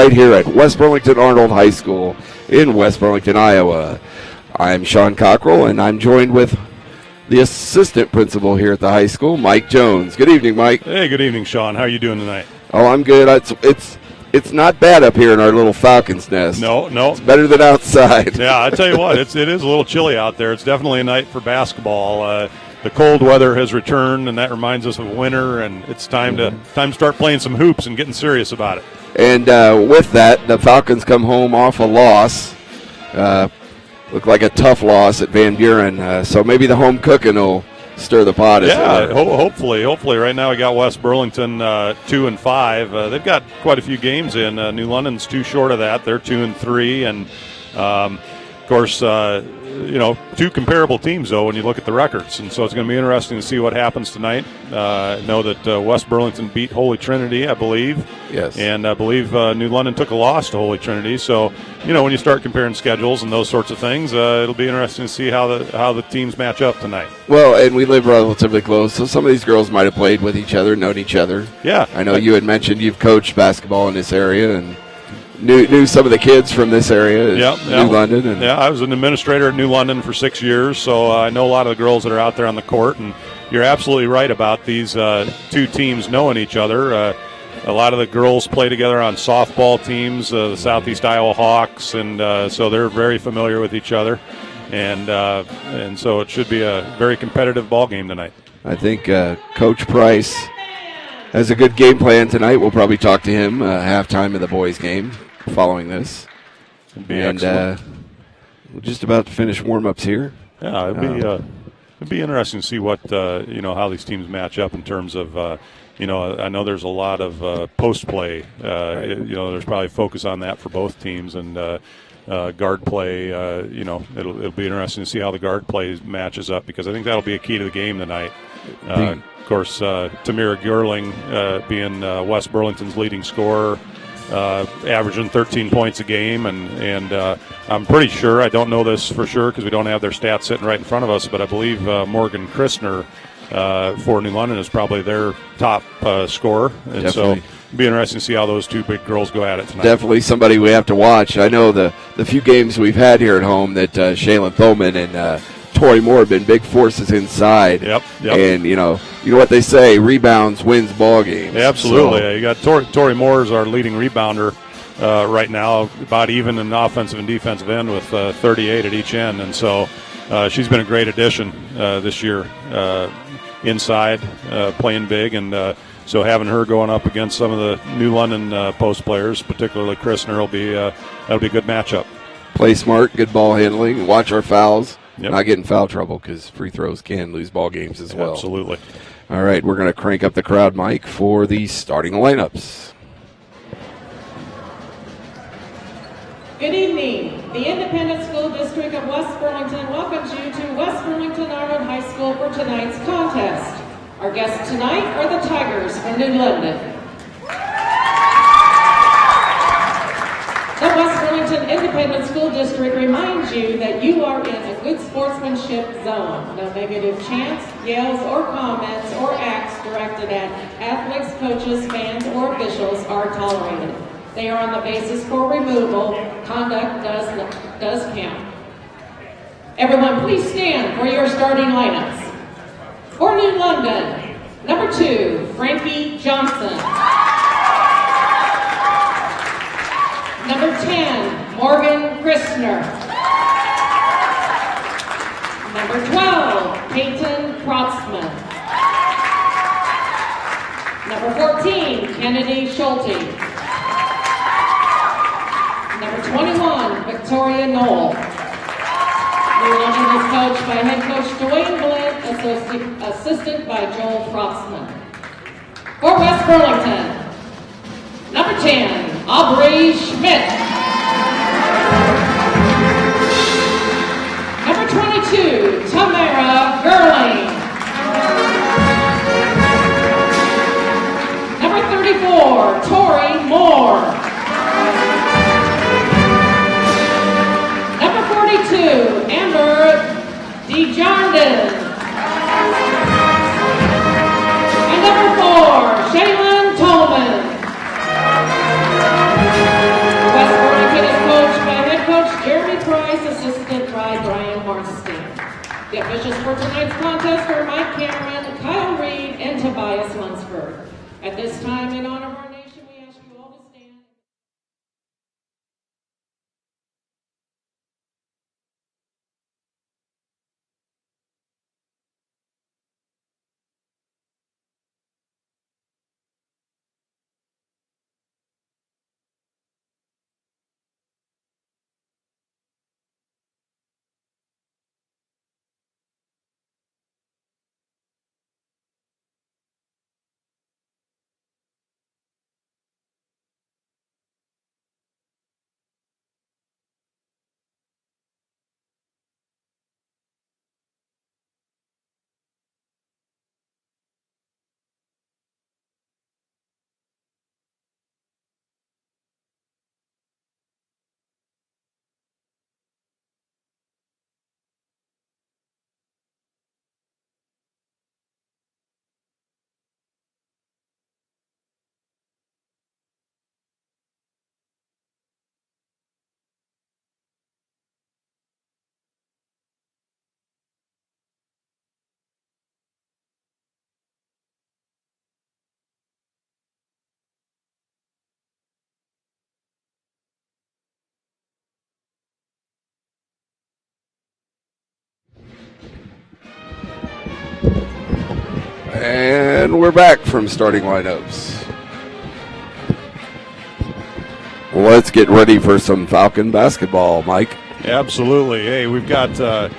right here at West Burlington Arnold High School in West Burlington, Iowa. I'm Sean Cockrell, and I'm joined with the assistant principal here at the high school, Mike Jones. Good evening, Mike. Hey, good evening, Sean. How are you doing tonight? Oh, I'm good. It's not bad up here in our little Falcon's nest. No. It's better than outside. Yeah, I tell you what, it is a little chilly out there. It's definitely a night for basketball. The cold weather has returned, and that reminds us of winter, and it's time to start playing some hoops and getting serious about it. And with that, the Falcons come home off a loss. Looked like a tough loss at Van Buren. So maybe the home cooking will stir the pot. Yeah, hopefully. Right now we got West Burlington 2-5. They've got quite a few games in. New London's too short of that. They're 2-3, and of course, two comparable teams though when you look at the records. And so it's going to be interesting to see what happens tonight. I know that West Burlington beat Holy Trinity, I believe. Yes. And I believe New London took a loss to Holy Trinity. So when you start comparing schedules and those sorts of things, it'll be interesting to see how the teams match up tonight. Well, and we live relatively close, so some of these girls might have played with each other, known each other. Yeah. I know you had mentioned you've coached basketball in this area and knew some of the kids from this area, New London. I was an administrator at New London for 6 years, so I know a lot of the girls that are out there on the court. And you're absolutely right about these two teams knowing each other. A lot of the girls play together on softball teams, the Southeast Iowa Hawks, and so they're very familiar with each other. And so it should be a very competitive ball game tonight. I think Coach Price has a good game plan tonight. We'll probably talk to him halftime of the boys' game following this. Excellent. We're just about to finish warm-ups here. Yeah, it'd be interesting to see what how these teams match up in terms of I know there's a lot of post play. There's probably focus on that for both teams, and guard play. It'll be interesting to see how the guard play matches up, because I think that'll be a key to the game tonight. Of course, Tamira Gerling being West Burlington's leading scorer, averaging 13 points a game, and I'm pretty sure, I don't know this for sure because we don't have their stats sitting right in front of us, but I believe Morgan Christner for New London is probably their top scorer. And Definitely. So it'll be interesting to see how those two big girls go at it tonight. Definitely somebody we have to watch. I know the few games we've had here at home that Shaylin Thoman and Tori Moore have been big forces inside. Yep. And you know what they say, rebounds wins ball games. Absolutely. So, You got Tori Moore is our leading rebounder right now, about even in the offensive and defensive end with 38 at each end. And so she's been a great addition this year inside, playing big. And so having her going up against some of the New London post players, particularly Christner, that'll be a good matchup. Play smart, good ball handling, watch our fouls. Yep. Not get in foul trouble, because free throws can lose ball games as well. Absolutely. All right, we're going to crank up the crowd, Mike, for the starting lineups. Good evening. The Independent School District of West Burlington welcomes you to West Burlington Arnold High School for tonight's contest. Our guests tonight are the Tigers from New London. The West Burlington Independent School District reminds you that you are in a good sportsmanship zone. No negative chants, yells, or comments or acts directed at athletes, coaches, fans, or officials are tolerated. They are on the basis for removal. Conduct does count. Everyone, please stand for your starting lineups. For New London, number 2, Frankie Johnson. Number 10, Morgan Christner. Number 12, Peyton Protzman. Number 14, Kennedy Schulte. Number 21, Victoria Knoll. New London is coached by head coach Dwayne Blint, assisted by Joel Protzman. For West Burlington, number 10, Aubrey Schmidt. Number 22, Tamara Gerling. Number 34, Tori Moore. Number 42, Amber DeJarden. And number 4, Shaylin Tolman. The officials for tonight's contest are Mike Cameron, Kyle Reed, and Tobias Lunsford. At this time, in honor of our nation, we ask you all to stand. And we're back from starting lineups. Let's get ready for some Falcon basketball, Mike. Absolutely. Hey, we've got, the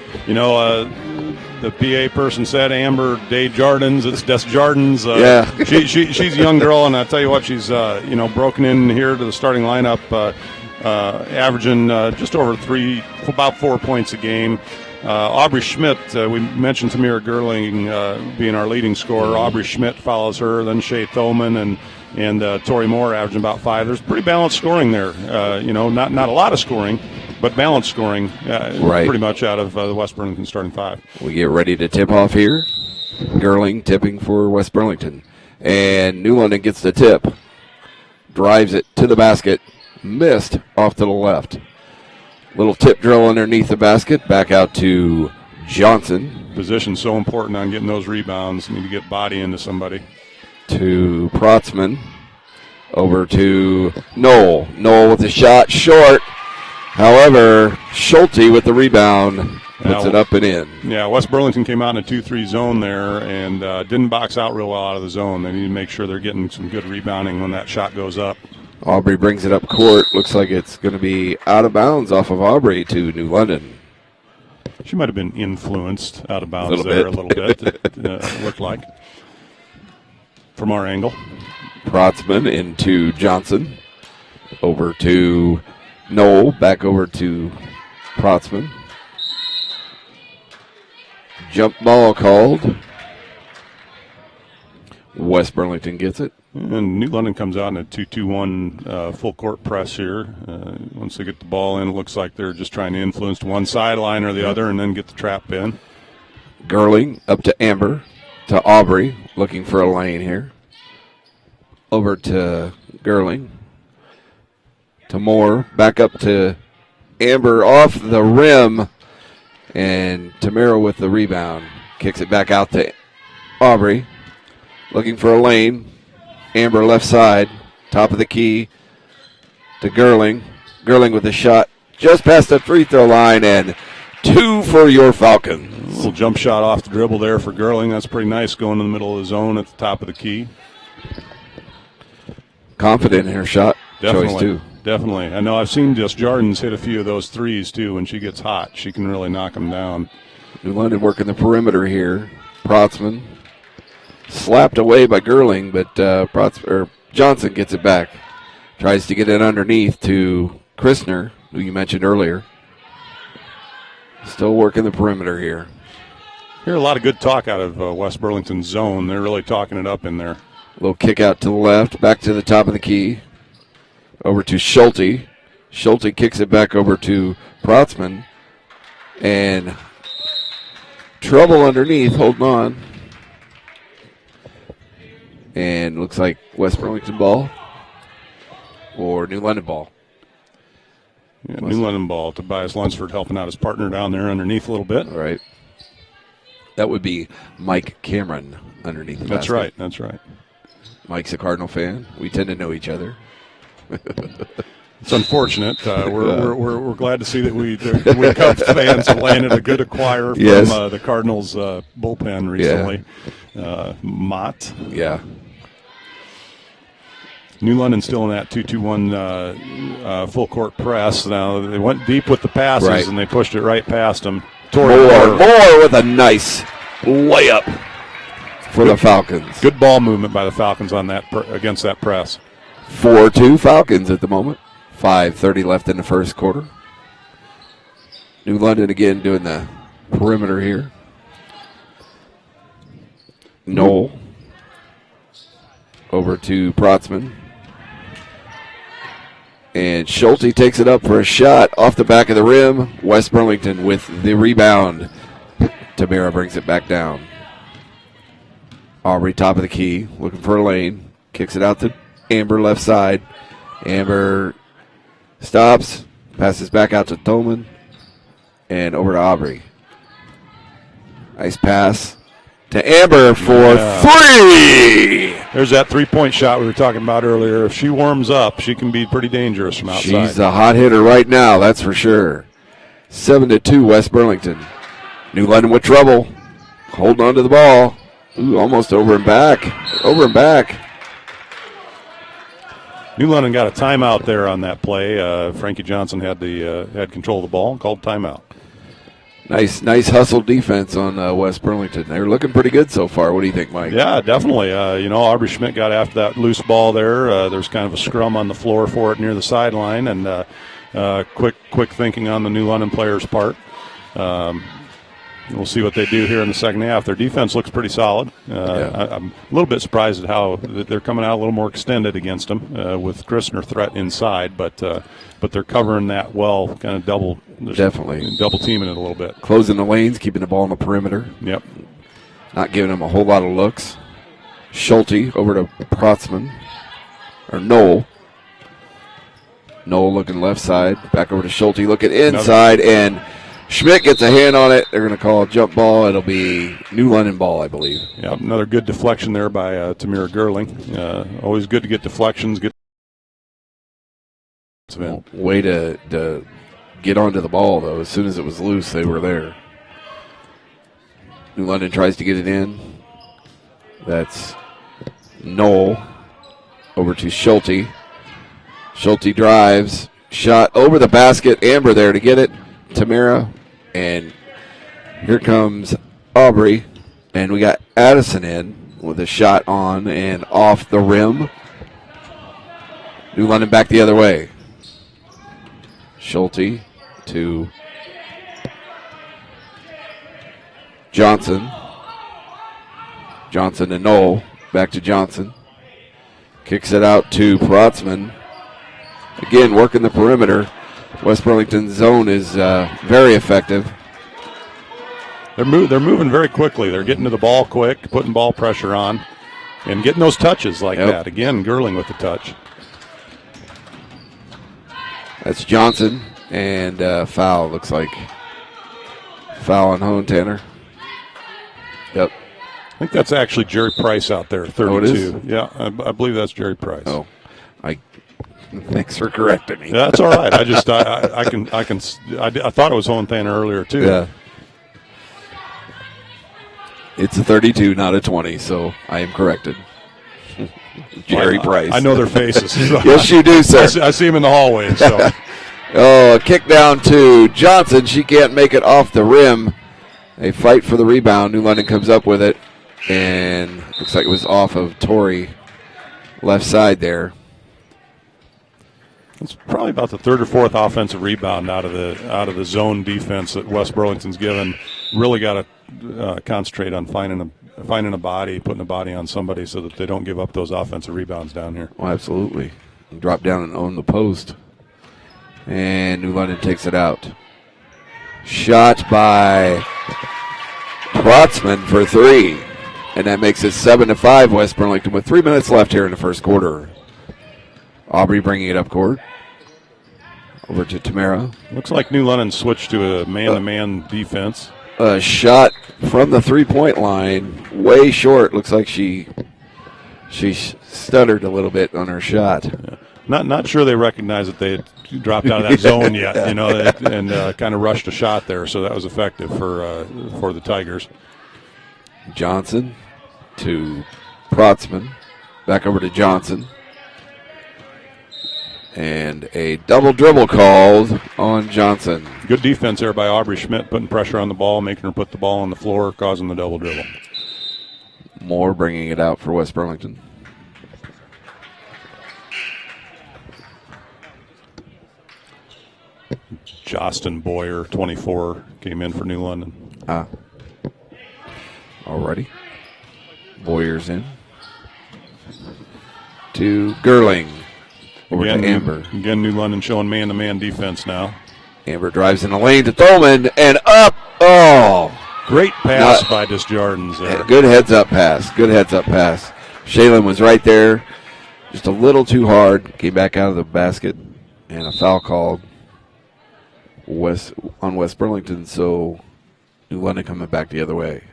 PA person said Amber Desjardins. It's Desjardins. Yeah. She's a young girl, and I tell you what, she's, broken in here to the starting lineup, averaging just over about 4 points a game. Aubrey Schmidt, we mentioned Tamira Gerling being our leading scorer. Aubrey Schmidt follows her, then Shay Thoman and Tori Moore averaging about 5. There's pretty balanced scoring there. Not a lot of scoring, but balanced scoring pretty much out of the West Burlington starting 5. We get ready to tip off here. Gerling tipping for West Burlington. And New London gets the tip. Drives it to the basket. Missed off to the left. Little tip drill underneath the basket. Back out to Johnson. Position so important on getting those rebounds. Need to get body into somebody. To Protzman. Over to Knoll. Knoll with the shot. Short. However, Schulte with the rebound. Puts it up and in. Yeah, West Burlington came out in a 2-3 zone there and didn't box out real well out of the zone. They need to make sure they're getting some good rebounding when that shot goes up. Aubrey brings it up court. Looks like it's going to be out of bounds off of Aubrey to New London. She might have been influenced out of bounds there a little bit, it looked like, from our angle. Protzman into Johnson. Over to Knoll. Back over to Protzman. Jump ball called. West Burlington gets it. And New London comes out in a 2-2-1 full court press here. Once they get the ball in, it looks like they're just trying to influence one sideline or the other and then get the trap in. Gerling up to Amber, to Aubrey, looking for a lane here. Over to Gerling. To Moore, back up to Amber off the rim. And Tamara with the rebound. Kicks it back out to Aubrey. Looking for a lane. Amber left side. Top of the key to Gerling. Gerling with the shot just past the free throw line. And 2 for your Falcons. A little jump shot off the dribble there for Gerling. That's pretty nice going in the middle of the zone at the top of the key. Confident in her shot Definitely. choice, too. Definitely. I know I've seen just Jardins hit a few of those threes, too. When she gets hot, she can really knock them down. New London working the perimeter here. Protzman slapped away by Gerling, but Johnson gets it back. Tries to get it underneath to Christner, who you mentioned earlier. Still working the perimeter here. Hear a lot of good talk out of West Burlington's zone. They're really talking it up in there. Little kick out to the left, back to the top of the key. Over to Schulte. Schulte kicks it back over to Protzman. And trouble underneath, holding on. And looks like West Burlington ball. Or New London ball. Yeah, New London ball. Tobias Lunsford helping out his partner down there underneath a little bit. All right. That would be Mike Cameron underneath the That's basket. right. That's right. Mike's a Cardinal fan. We tend to know each other. It's unfortunate. We're glad to see that we Cubs fans have landed a good acquire from Yes. The Cardinals bullpen recently. Mott. Yeah. New London still in that 2-2-1 full court press. Now they went deep with the passes Right. and they pushed it right past them. Moore with a nice layup for the Falcons. Good ball movement by the Falcons on that against that press. 4-2 Falcons at the moment. 5:30 left in the first quarter. New London again doing the perimeter here. Knoll over to Protzman. And Schulte takes it up for a shot off the back of the rim. West Burlington with the rebound. Tamara brings it back down. Aubrey top of the key, looking for a lane. Kicks it out to Amber left side. Amber stops, passes back out to Tolman, and over to Aubrey. Nice pass to Amber for three. There's that three-point shot we were talking about earlier. If she warms up, she can be pretty dangerous from outside. She's a hot hitter right now, that's for sure. 7-2 West Burlington. New London with trouble. Holding on to the ball. Ooh, almost over and back. Over and back. New London got a timeout there on that play. Frankie Johnson had control of the ball and called timeout. Nice hustle defense on West Burlington. They're looking pretty good so far. What do you think, Mike? Yeah, definitely. Aubrey Schmidt got after that loose ball there. There's kind of a scrum on the floor for it near the sideline, and quick thinking on the New London players' part. We'll see what they do here in the second half. Their defense looks pretty solid. I'm a little bit surprised at how they're coming out a little more extended against them with Christner threat inside, but they're covering that well, kind of double teaming it a little bit. Closing the lanes, keeping the ball on the perimeter. Yep. Not giving them a whole lot of looks. Schulte over to Protzman. Or Knoll. Knoll looking left side. Back over to Schulte looking inside, and Schmidt gets a hand on it. They're going to call a jump ball. It'll be New London ball, I believe. Yeah, another good deflection there by Tamira Gerling. Always good to get deflections. Way to get onto the ball, though. As soon as it was loose, they were there. New London tries to get it in. That's Knoll over to Schulte. Schulte drives. Shot over the basket. Amber there to get it. Tamara. And here comes Aubrey. And we got Addison in with a shot on and off the rim. New London back the other way. Schulte to Johnson. Johnson to Knoll. Back to Johnson. Kicks it out to Protzman. Again, working the perimeter. West Burlington's zone is very effective. They're moving very quickly. They're getting to the ball quick, putting ball pressure on, and getting those touches like that. Again, Gerling with the touch. That's Johnson, and foul. Looks like foul on Hone Tanner. Yep. I think that's actually Jerry Price out there, 32. Oh, it is? Yeah, I believe that's Jerry Price. Oh, thanks for correcting me. Yeah, that's all right. I thought it was Hone Tanner earlier too. Yeah. It's a 32, not a 20, so I am corrected. Jerry Price. I know their faces. Yes, you do, sir. I see him in the hallway. So. A kick down to Johnson. She can't make it off the rim. They fight for the rebound. New London comes up with it, and looks like it was off of Torrey, left side there. It's probably about the third or fourth offensive rebound out of the zone defense that West Burlington's given. Really got to concentrate on finding a body, putting a body on somebody so that they don't give up those offensive rebounds down here. Oh, absolutely. Drop down and own the post. And New London takes it out. Shot by Protzman for three. And that makes it 7-5 West Burlington with 3 minutes left here in the first quarter. Aubrey bringing it up court. Over to Tamara. Looks like New London switched to a man-to-man defense. a shot from the three-point line, way short. Looks like she stuttered a little bit on her shot. Yeah. Not sure they recognized that they had dropped out of that zone yet, and kind of rushed a shot there, so that was effective for the Tigers. Johnson to Protzman, back over to Johnson. And a double dribble called on Johnson. Good defense there by Aubrey Schmidt, putting pressure on the ball, making her put the ball on the floor, causing the double dribble. Moore bringing it out for West Burlington. Justin Boyer, 24, came in for New London. Alrighty. Boyer's in. To Gerling. Over to Amber. Again, New London showing man-to-man defense now. Amber drives in the lane to Thulman and up. Oh! Great pass by Desjardins there. Good heads-up pass. Shaylin was right there. Just a little too hard. Came back out of the basket. And a foul called on West Burlington. So New London coming back the other way.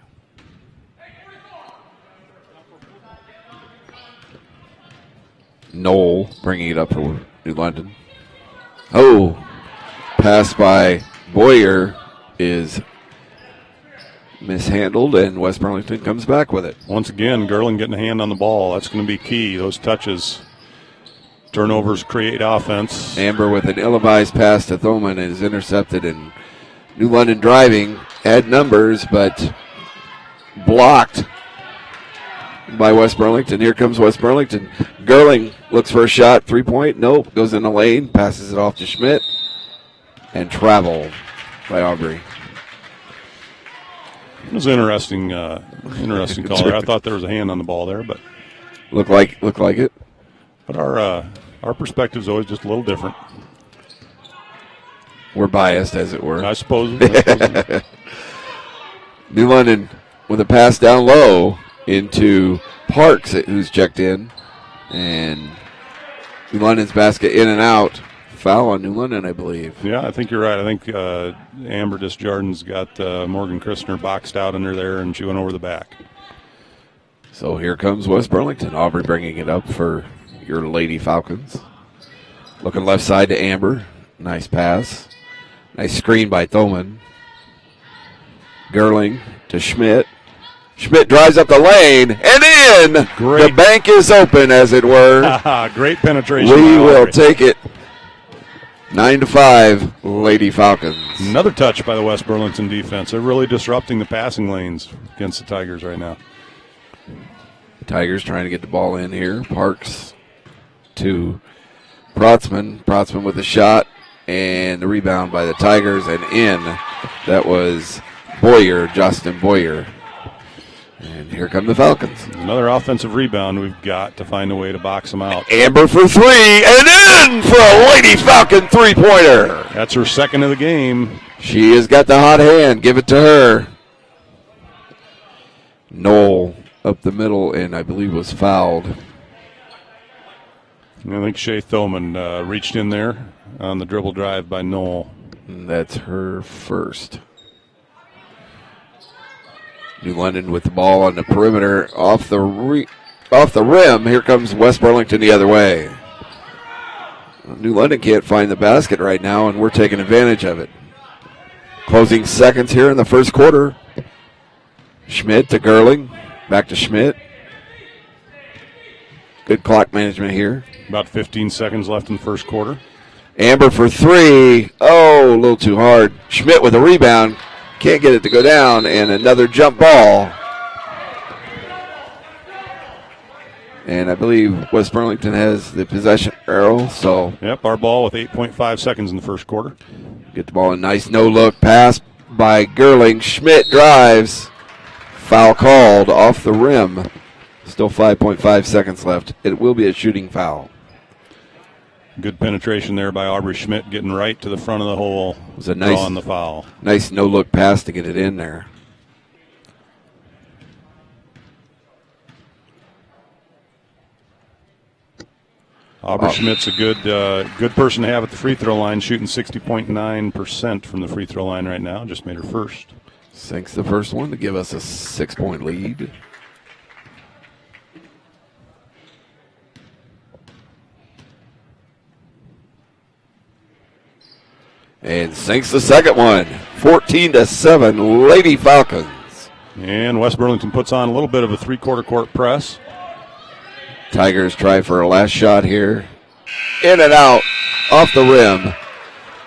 Knoll bringing it up for New London. Oh, pass by Boyer is mishandled, and West Burlington comes back with it. Once again, Gerling getting a hand on the ball. That's going to be key. Those touches, turnovers create offense. Amber with an ill-advised pass to Thoman is intercepted, and New London driving, had numbers, but blocked by West Burlington. Here comes West Burlington. Gerling looks for a shot, three-point. Nope, goes in the lane, passes it off to Schmidt, and travel by Aubrey. It was an interesting call there. I thought there was a hand on the ball there, but looked like it. But our perspective is always just a little different. We're biased, as it were. I suppose. New London with a pass down low into Parks, who's checked in, and New London's basket in and out. Foul on New London, I believe. Yeah, I think you're right. I think Amber Desjardins got Morgan Christner boxed out under there, and she went over the back. So here comes West Burlington. Aubrey bringing it up for your Lady Falcons. Looking left side to Amber. Nice pass. Nice screen by Thoman. Gerling to Schmidt. Schmidt drives up the lane and in. Great. The bank is open, as it were. Great penetration. We will take it. 9-5, Lady Falcons. Another touch by the West Burlington defense. They're really disrupting the passing lanes against the Tigers right now. Tigers trying to get the ball in here. Parks to Protzman. Protzman with the shot and the rebound by the Tigers and in. That was Boyer, Justin Boyer. And here come the Falcons. Another offensive rebound. We've got to find a way to box them out. Amber for three and in for a Lady Falcon three-pointer. That's her second of the game. She has got the hot hand. Give it to her. Knoll up the middle and I believe was fouled. I think Shea Thoman reached in there on the dribble drive by Knoll. And that's her first. New London with the ball on the perimeter off the rim. Here comes West Burlington the other way. New London can't find the basket right now, and we're taking advantage of it. Closing seconds here in the first quarter. Schmidt to Gerling. Back to Schmidt. Good clock management here. About 15 seconds left in the first quarter. Amber for three. Oh, a little too hard. Schmidt with a rebound. Can't get it to go down, and another jump ball. And I believe West Burlington has the possession arrow, so. Yep, our ball with 8.5 seconds in the first quarter. Get the ball, a nice no-look pass by Gerling. Schmidt drives. Foul called off the rim. Still 5.5 seconds left. It will be a shooting foul. Good penetration there by Aubrey Schmidt, getting right to the front of the hole, It was a nice, drawing the foul. Nice no-look pass to get it in there. Aubrey Schmidt's a good person to have at the free throw line, shooting 60.9% from the free throw line right now. Just made her first. Sinks the first one to give us a 6-point lead. And sinks the second one, 14-7, Lady Falcons. And West Burlington puts on a little bit of a three-quarter court press. Tigers try for a last shot here. In and out, off the rim.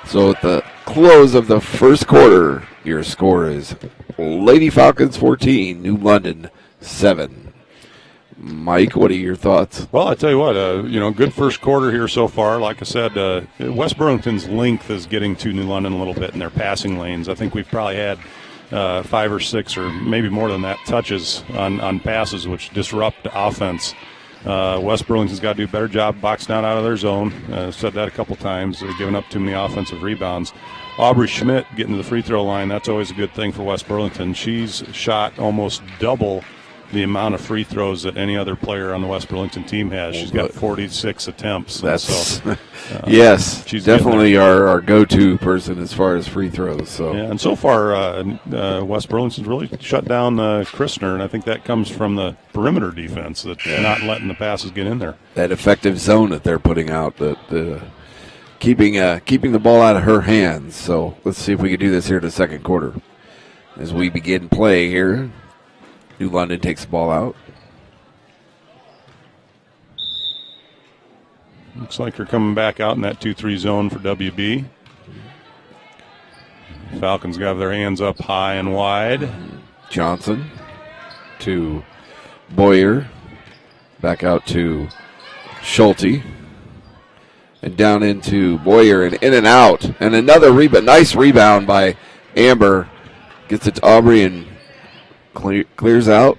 So at the close of the first quarter, your score is Lady Falcons 14, New London 7. Mike, what are your thoughts? Well, I tell you what, good first quarter here so far. Like I said, West Burlington's length is getting to New London a little bit in their passing lanes. I think we've probably had 5 or 6 or maybe more than that touches on passes, which disrupt the offense. West Burlington's got to do a better job boxing down out of their zone. Said that a couple times. They're giving up too many offensive rebounds. Aubrey Schmidt getting to the free throw line, that's always a good thing for West Burlington. She's shot almost double the amount of free throws that any other player on the West Burlington team has. She's got 46 attempts. That's yes, she's definitely our go-to person as far as free throws. So yeah, and so far West Burlington's really shut down Christner, and I think that comes from the perimeter defense that's not letting the passes get in there. That effective zone that they're putting out, the keeping the ball out of her hands. So let's see if we can do this here in the second quarter as we begin play here. New London takes the ball out. Looks like they're coming back out in that 2-3 zone for WB. Falcons got their hands up high and wide. Johnson to Boyer. Back out to Schulte. And down into Boyer and in and out. And another rebound. Nice rebound by Amber. Gets it to Aubrey and clears out.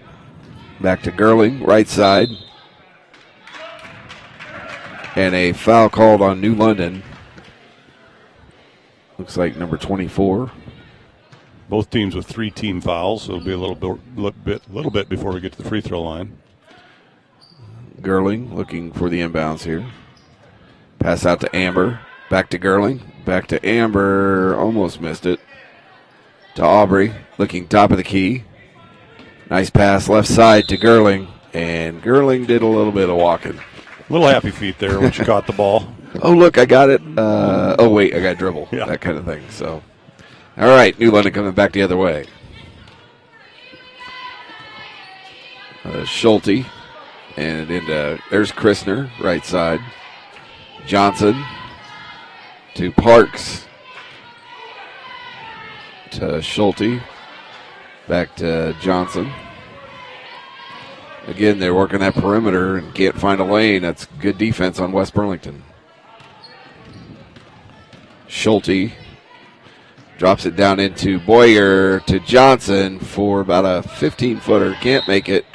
Back to Gerling, right side. And a foul called on New London. Looks like number 24. Both teams with 3 team fouls, so it'll be a little bit before we get to the free throw line. Gerling looking for the inbounds here. Pass out to Amber. Back to Gerling. Back to Amber. Almost missed it. To Aubrey. Looking top of the key. Nice pass left side to Gerling. And Gerling did a little bit of walking. Little happy feet there when she caught the ball. Oh, look, I got it. Oh, wait, I got dribble. Yeah. That kind of thing. So, all right, New London coming back the other way. Schulte. And there's Christner, right side. Johnson to Parks. To Schulte. Back to Johnson. Again, they're working that perimeter and can't find a lane. That's good defense on West Burlington. Schulte drops it down into Boyer to Johnson for about a 15-footer. Can't make it.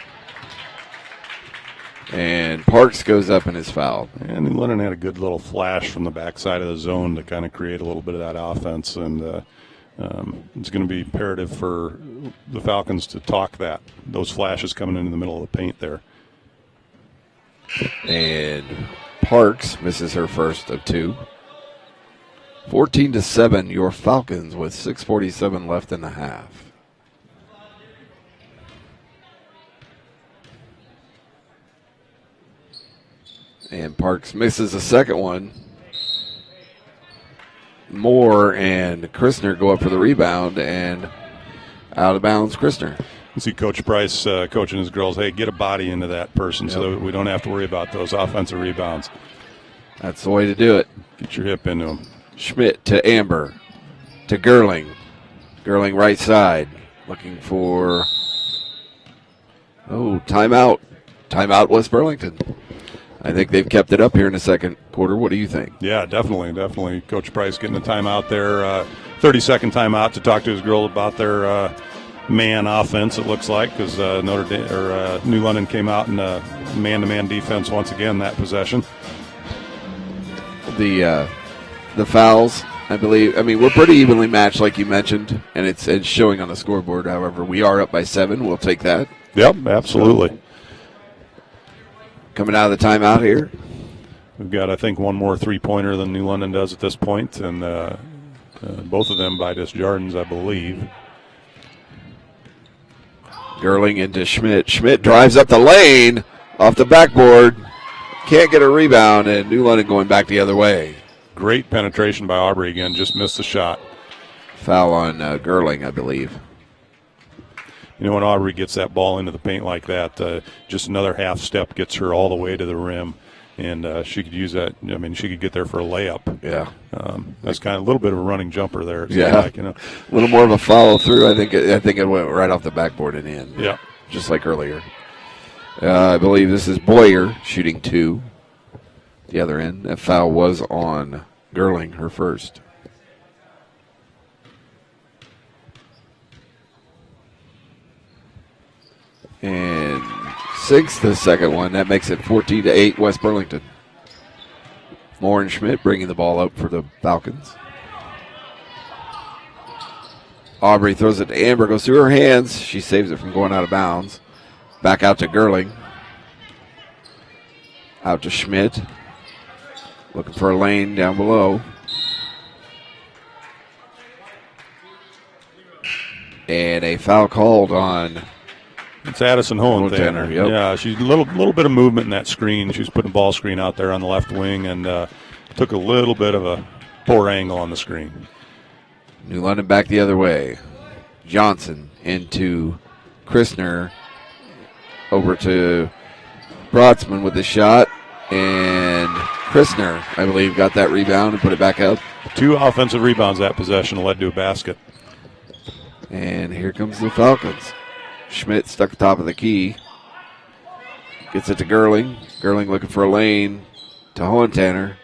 And Parks goes up and is fouled. And New London had a good little flash from the backside of the zone to kind of create a little bit of that offense. And it's going to be imperative for the Falcons to talk those flashes coming into the middle of the paint there. And Parks misses her first of 2. 14-7, your Falcons with 6:47 left in the half. And Parks misses the second one. Moore and Christner go up for the rebound, and out of bounds, Christner. You see Coach Price coaching his girls, hey, get a body into that person so that we don't have to worry about those offensive rebounds. That's the way to do it. Get your hip into them. Schmidt to Amber to Gerling. Gerling right side, looking for, timeout. Timeout West Burlington. I think they've kept it up here in the second quarter. What do you think? Yeah, definitely. Coach Price getting a timeout there, 30-second timeout to talk to his girl about their man offense, it looks like, because New London came out in man-to-man defense once again that possession. The fouls, I believe. I mean, we're pretty evenly matched, like you mentioned, and it's showing on the scoreboard. However, we are up by 7. We'll take that. Yep, absolutely. So, coming out of the timeout here. We've got, I think, one more three-pointer than New London does at this point, and both of them by Disjardins, I believe. Gerling into Schmidt. Schmidt drives up the lane off the backboard. Can't get a rebound, and New London going back the other way. Great penetration by Aubrey again. Just missed the shot. Foul on Gerling, I believe. You know, when Aubrey gets that ball into the paint like that, just another half step gets her all the way to the rim. And she could use that. I mean, she could get there for a layup. Yeah. That's kind of a little bit of a running jumper there. Yeah. Like, you know. A little more of a follow through. I think it went right off the backboard and in. Yeah. Just like earlier. I believe this is Boyer shooting 2. The other end. That foul was on Gerling, her first. And 6, the second one. That makes it 14-8 West Burlington. Moore and Schmidt bringing the ball up for the Falcons. Aubrey throws it to Amber, goes through her hands. She saves it from going out of bounds. Back out to Gerling. Out to Schmidt. Looking for a lane down below. And a foul called on... It's Addison Hohentanner. Yep. Yeah, she's a little bit of movement in that screen. She was putting a ball screen out there on the left wing and took a little bit of a poor angle on the screen. New London back the other way. Johnson into Christner. Over to Brotzman with the shot. And Christner, I believe, got that rebound and put it back up. 2 offensive rebounds that possession led to a basket. And here comes the Falcons. Schmidt stuck top of the key. Gets it to Gerling. Gerling looking for a lane to Hohentanner.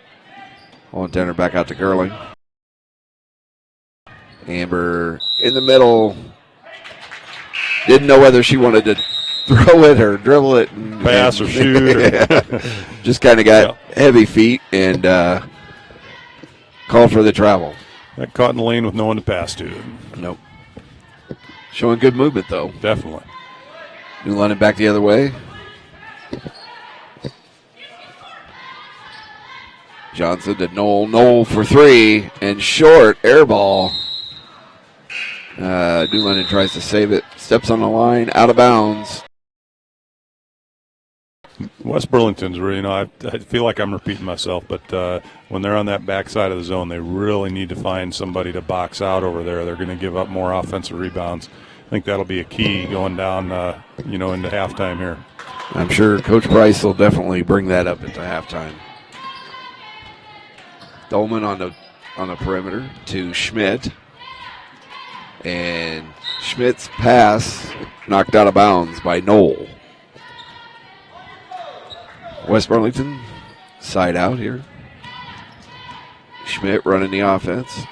Hohentanner back out to Gerling. Amber in the middle. Didn't know whether she wanted to throw it or dribble it. Pass or shoot. Just kind of got heavy feet and called for the travel. Got caught in the lane with no one to pass to. Nope. Showing good movement, though. Definitely. New London back the other way. Johnson to Knoll. Knoll for 3 and short. Air ball. New London tries to save it. Steps on the line. Out of bounds. West Burlington's really, I feel like I'm repeating myself, but when they're on that backside of the zone, they really need to find somebody to box out over there. They're going to give up more offensive rebounds. I think that'll be a key going down, into halftime here. I'm sure Coach Price will definitely bring that up into halftime. Dolman on the perimeter to Schmidt. And Schmidt's pass knocked out of bounds by Knoll. West Burlington side out here. Schmidt running the offense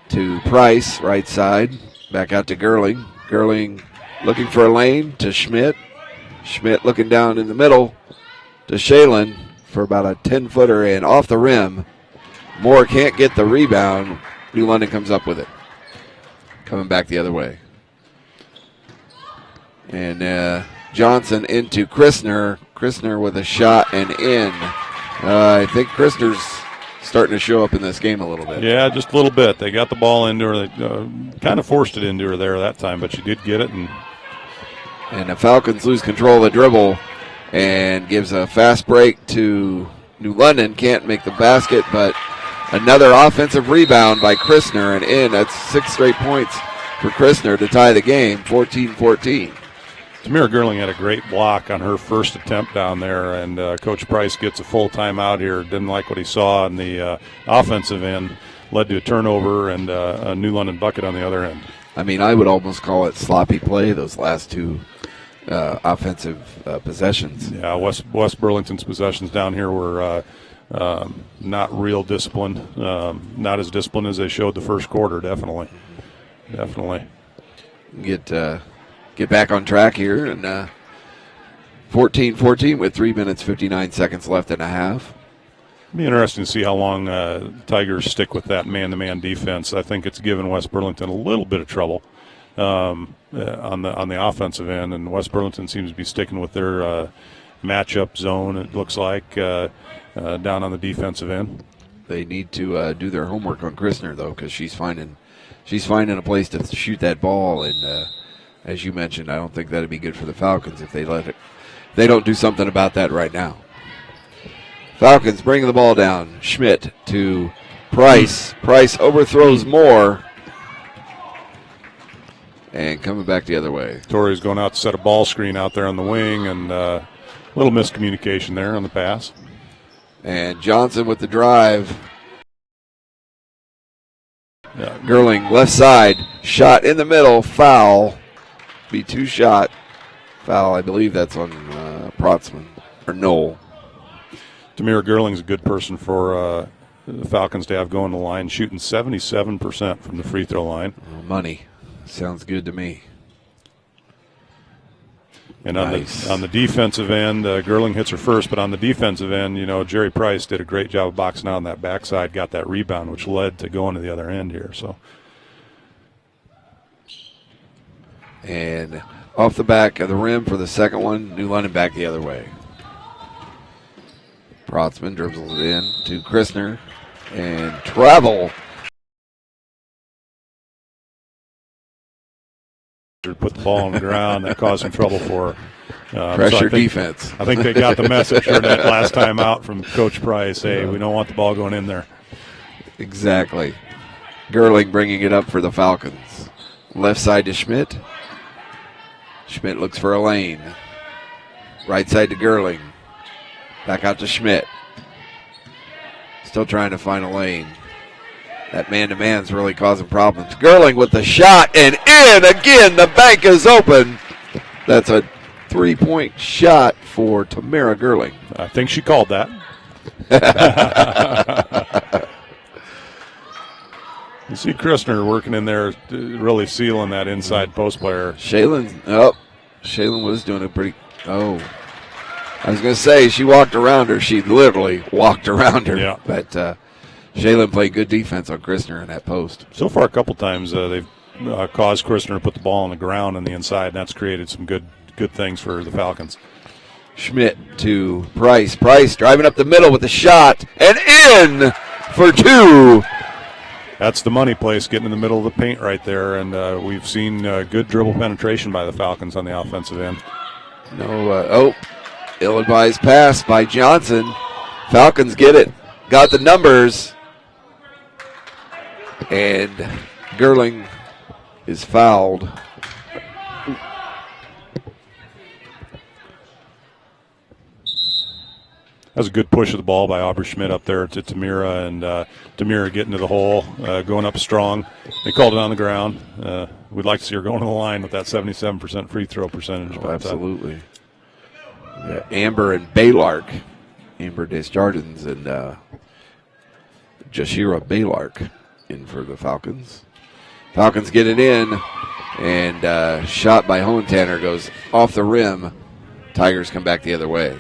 to Price, right side. Back out to Gerling. Gerling looking for a lane to Schmidt. Schmidt looking down in the middle to Shalen for about a 10-footer and off the rim. Moore can't get the rebound. New London comes up with it. Coming back the other way. And Johnson into Christner. Christner with a shot and in. I think Christner's starting to show up in this game a little bit. Yeah, just a little bit. They got the ball into her. They kind of forced it into her there that time, but she did get it. And the Falcons lose control of the dribble and gives a fast break to New London. Can't make the basket, but another offensive rebound by Christner and in. That's 6 straight points for Christner to tie the game, 14-14. Tamira Gerling had a great block on her first attempt down there, and Coach Price gets a full timeout here. Didn't like what he saw on the offensive end. Led to a turnover and a New London bucket on the other end. I mean, I would almost call it sloppy play, those last 2 offensive possessions. Yeah, West Burlington's possessions down here were not real disciplined. Not as disciplined as they showed the first quarter, definitely. Get back on track here, and 14-14 with 3 minutes, 59 seconds left in a half. It'll be interesting to see how long Tigers stick with that man-to-man defense. I think it's given West Burlington a little bit of trouble on the offensive end, and West Burlington seems to be sticking with their matchup zone, it looks like, down on the defensive end. They need to do their homework on Christner, though, because she's finding a place to shoot that ball, and as you mentioned, I don't think that'd be good for the Falcons if they let it. They don't do something about that right now. Falcons bringing the ball down. Schmidt to Price. Price overthrows Moore. And coming back the other way. Torrey's going out to set a ball screen out there on the wing, and a little miscommunication there on the pass. And Johnson with the drive. Yeah. Gerling left side. Shot in the middle. Foul. Be two shot. Foul. I believe that's on Protzman. Or Knoll. Tamira Gerling's a good person for the Falcons to have going to the line, shooting 77% from the free throw line. Oh, money. Sounds good to me. And nice. on the defensive end, Gerling hits her first, but on the defensive end, Jerry Price did a great job of boxing out on that backside, got that rebound, which led to going to the other end here. So, and off the back of the rim for the second one, New London back the other way. Protzman dribbles it in to Christner and travel. Put the ball on the ground. That caused some trouble for her. Pressure defense. I think they got the message from that last time out from Coach Price. Hey, we don't want the ball going in there. Exactly. Gerling bringing it up for the Falcons. Left side to Schmidt. Schmidt looks for a lane. Right side to Gerling. Back out to Schmidt. Still trying to find a lane. That man-to-man's really causing problems. Gerling with the shot and in again. The bank is open. That's a three-point shot for Tamara Gerling. I think she called that. You see Christner working in there, really sealing that inside post player. Shaylin was doing a pretty. Oh, I was going to say she walked around her. She literally walked around her. Yeah. But Shaylin played good defense on Christner in that post. So far, a couple times they've caused Christner to put the ball on the ground on the inside, and that's created some good things for the Falcons. Schmidt to Price. Price driving up the middle with the shot and in for two. That's the money place, getting in the middle of the paint right there, and we've seen good dribble penetration by the Falcons on the offensive end. Ill-advised pass by Johnson. Falcons get it. Got the numbers. And Gerling is fouled. That was a good push of the ball by Aubrey Schmidt up there to Tamira, and Tamira getting to the hole, going up strong. They called it on the ground. We'd like to see her going to the line with that 77% free throw percentage. Oh, absolutely. Amber and Baylark. Amber Desjardins and Jashira Baylark in for the Falcons. Falcons get it in, and shot by Hohentanner goes off the rim. Tigers come back the other way.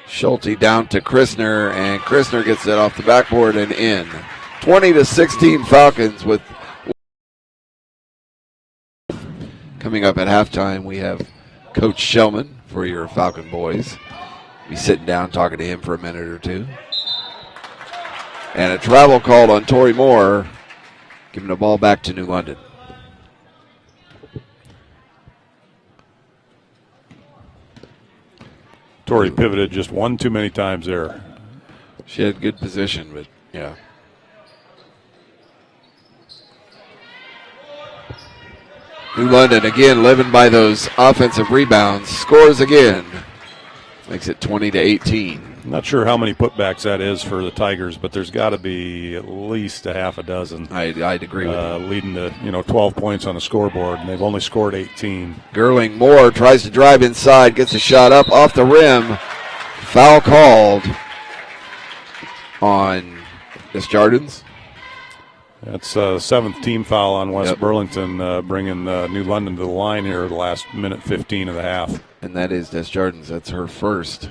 Schulte down to Christner, and Christner gets it off the backboard and in. 20-16 Falcons with. Coming up at halftime, we have Coach Shellman for your Falcon boys. Be sitting down talking to him for a minute or two. And a travel called on Tori Moore, giving the ball back to New London. Tori pivoted just one too many times there. She had good position, but yeah. New London again living by those offensive rebounds. Scores again. Makes it 20-18. Not sure how many putbacks that is for the Tigers, but there's got to be at least a half a dozen. I'd agree with you. Leading to 12 points on the scoreboard, and they've only scored 18. Gerling Moore tries to drive inside, gets a shot up off the rim. Foul called on Desjardins. That's seventh team foul on West Burlington, bringing New London to the line here the last minute 15 of the half. And that is Desjardins. That's her first.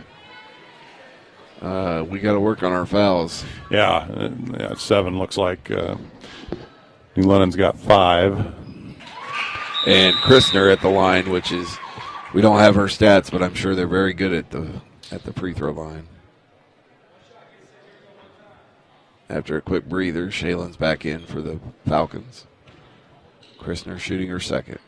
We got to work on our fouls. Yeah, 7 looks like New London's got 5. And Christner at the line, which is, we don't have her stats, but I'm sure they're very good at the free throw line. After a quick breather, Shaylin's back in for the Falcons. Christner shooting her second.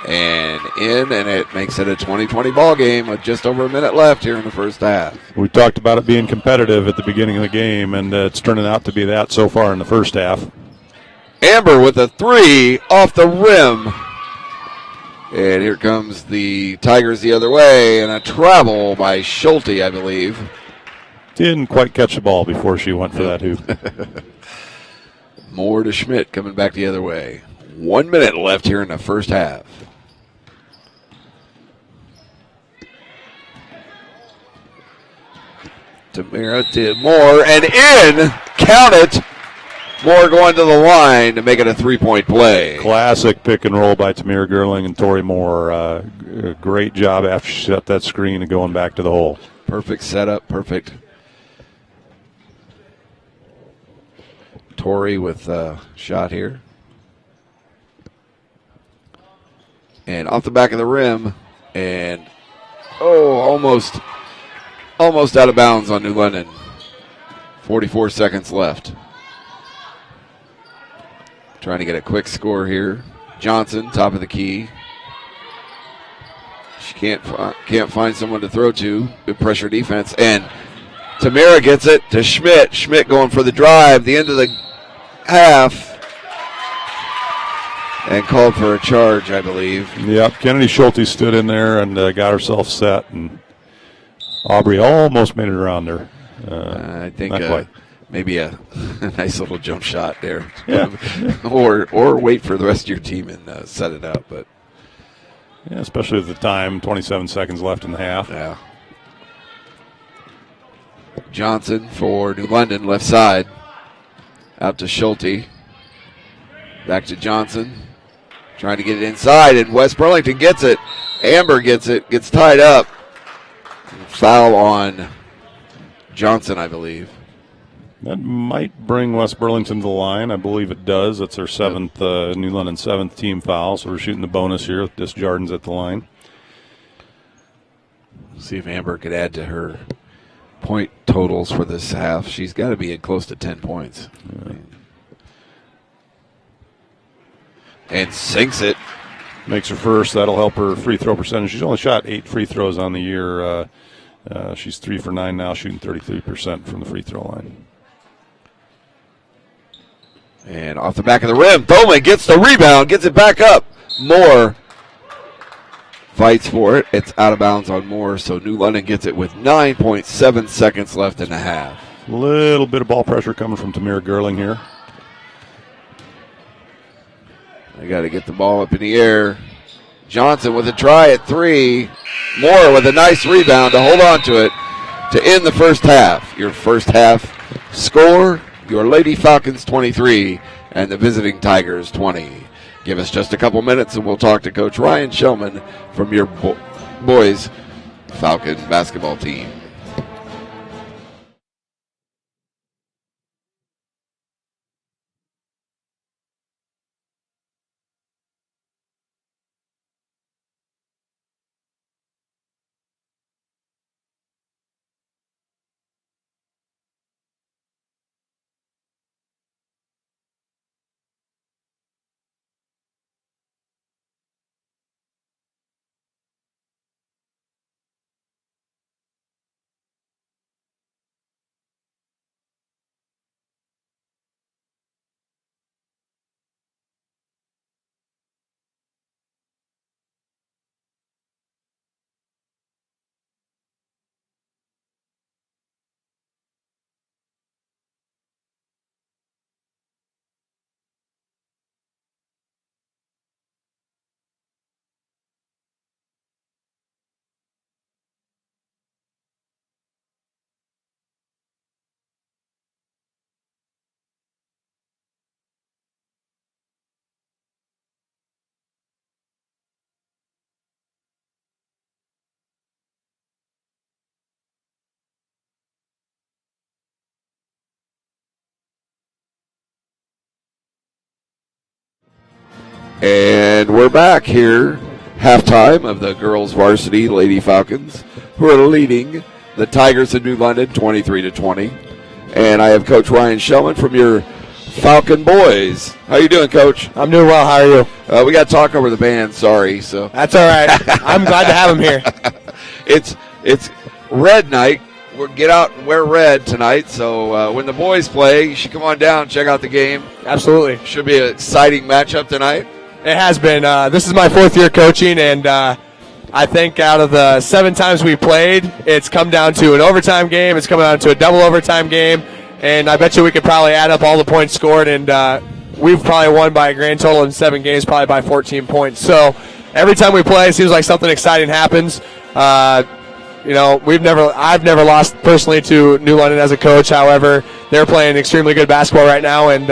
And in, and it makes it a 20-20 ball game with just over a minute left here in the first half. We talked about it being competitive at the beginning of the game, and it's turning out to be that so far in the first half. Amber with a three off the rim. And here comes the Tigers the other way, and a travel by Schulte, I believe. Didn't quite catch the ball before she went for that hoop. Moore to Schmidt coming back the other way. 1 minute left here in the first half. Tamira to Moore, and in, count it. Moore going to the line to make it a three-point play. Classic pick and roll by Tamir Gerling and Tori Moore. Great job after she set that screen and going back to the hole. Perfect setup, perfect. Tori with a shot here. And off the back of the rim, and almost out of bounds on New London. 44 seconds left. Trying to get a quick score here. Johnson, top of the key. She can't find someone to throw to. Good pressure defense, and Tamira gets it to Schmidt. Schmidt going for the drive. The end of the half. And called for a charge, I believe. Yep, Kennedy Schulte stood in there and got herself set, and Aubrey almost made it around her. I think not quite. Maybe a nice little jump shot there. Yeah. or wait for the rest of your team and set it up. But yeah, especially at the time, 27 seconds left in the half. Yeah. Johnson for New London, left side. Out to Schulte. Back to Johnson. Trying to get it inside, and West Burlington gets it. Amber gets it, gets tied up. Foul on Johnson, I believe. That might bring West Burlington to the line. I believe it does. That's their seventh, New London seventh team foul, so we're shooting the bonus here with Disjardins at the line. See if Amber could add to her point totals for this half. She's got to be at close to 10 points. Yeah. And sinks it. Makes her first. That'll help her free throw percentage. She's only shot 8 free throws on the year. She's 3 for 9 now, shooting 33% from the free throw line. And off the back of the rim, Thoman gets the rebound, gets it back up. Moore fights for it. It's out of bounds on Moore, so New London gets it with 9.7 seconds left in the half. A little bit of ball pressure coming from Tamir Gerling here. They got to get the ball up in the air. Johnson with a try at three. Moore with a nice rebound to hold on to it to end the first half. Your first half score, your Lady Falcons 23 and the visiting Tigers 20. Give us just a couple minutes and we'll talk to Coach Ryan Shellman from your boys Falcon basketball team. And we're back here, halftime of the girls varsity Lady Falcons, who are leading the Tigers of New London 23-20. And I have Coach Ryan Shellman from your Falcon boys. How you doing, Coach? I'm doing well. How are you? We got to talk over the band. Sorry. So that's all right. I'm glad to have him here. It's red night. We'll get out and wear red tonight. So when the boys play, you should come on down, check out the game. Absolutely. Should be an exciting matchup tonight. It has been. This is my 4th year coaching, and I think out of the 7 times we played, it's come down to an overtime game. It's come down to a double overtime game, and I bet you we could probably add up all the points scored, and we've probably won by a grand total in 7 games, probably by 14 points. So every time we play, it seems like something exciting happens. I've never lost personally to New London as a coach. However, they're playing extremely good basketball right now, and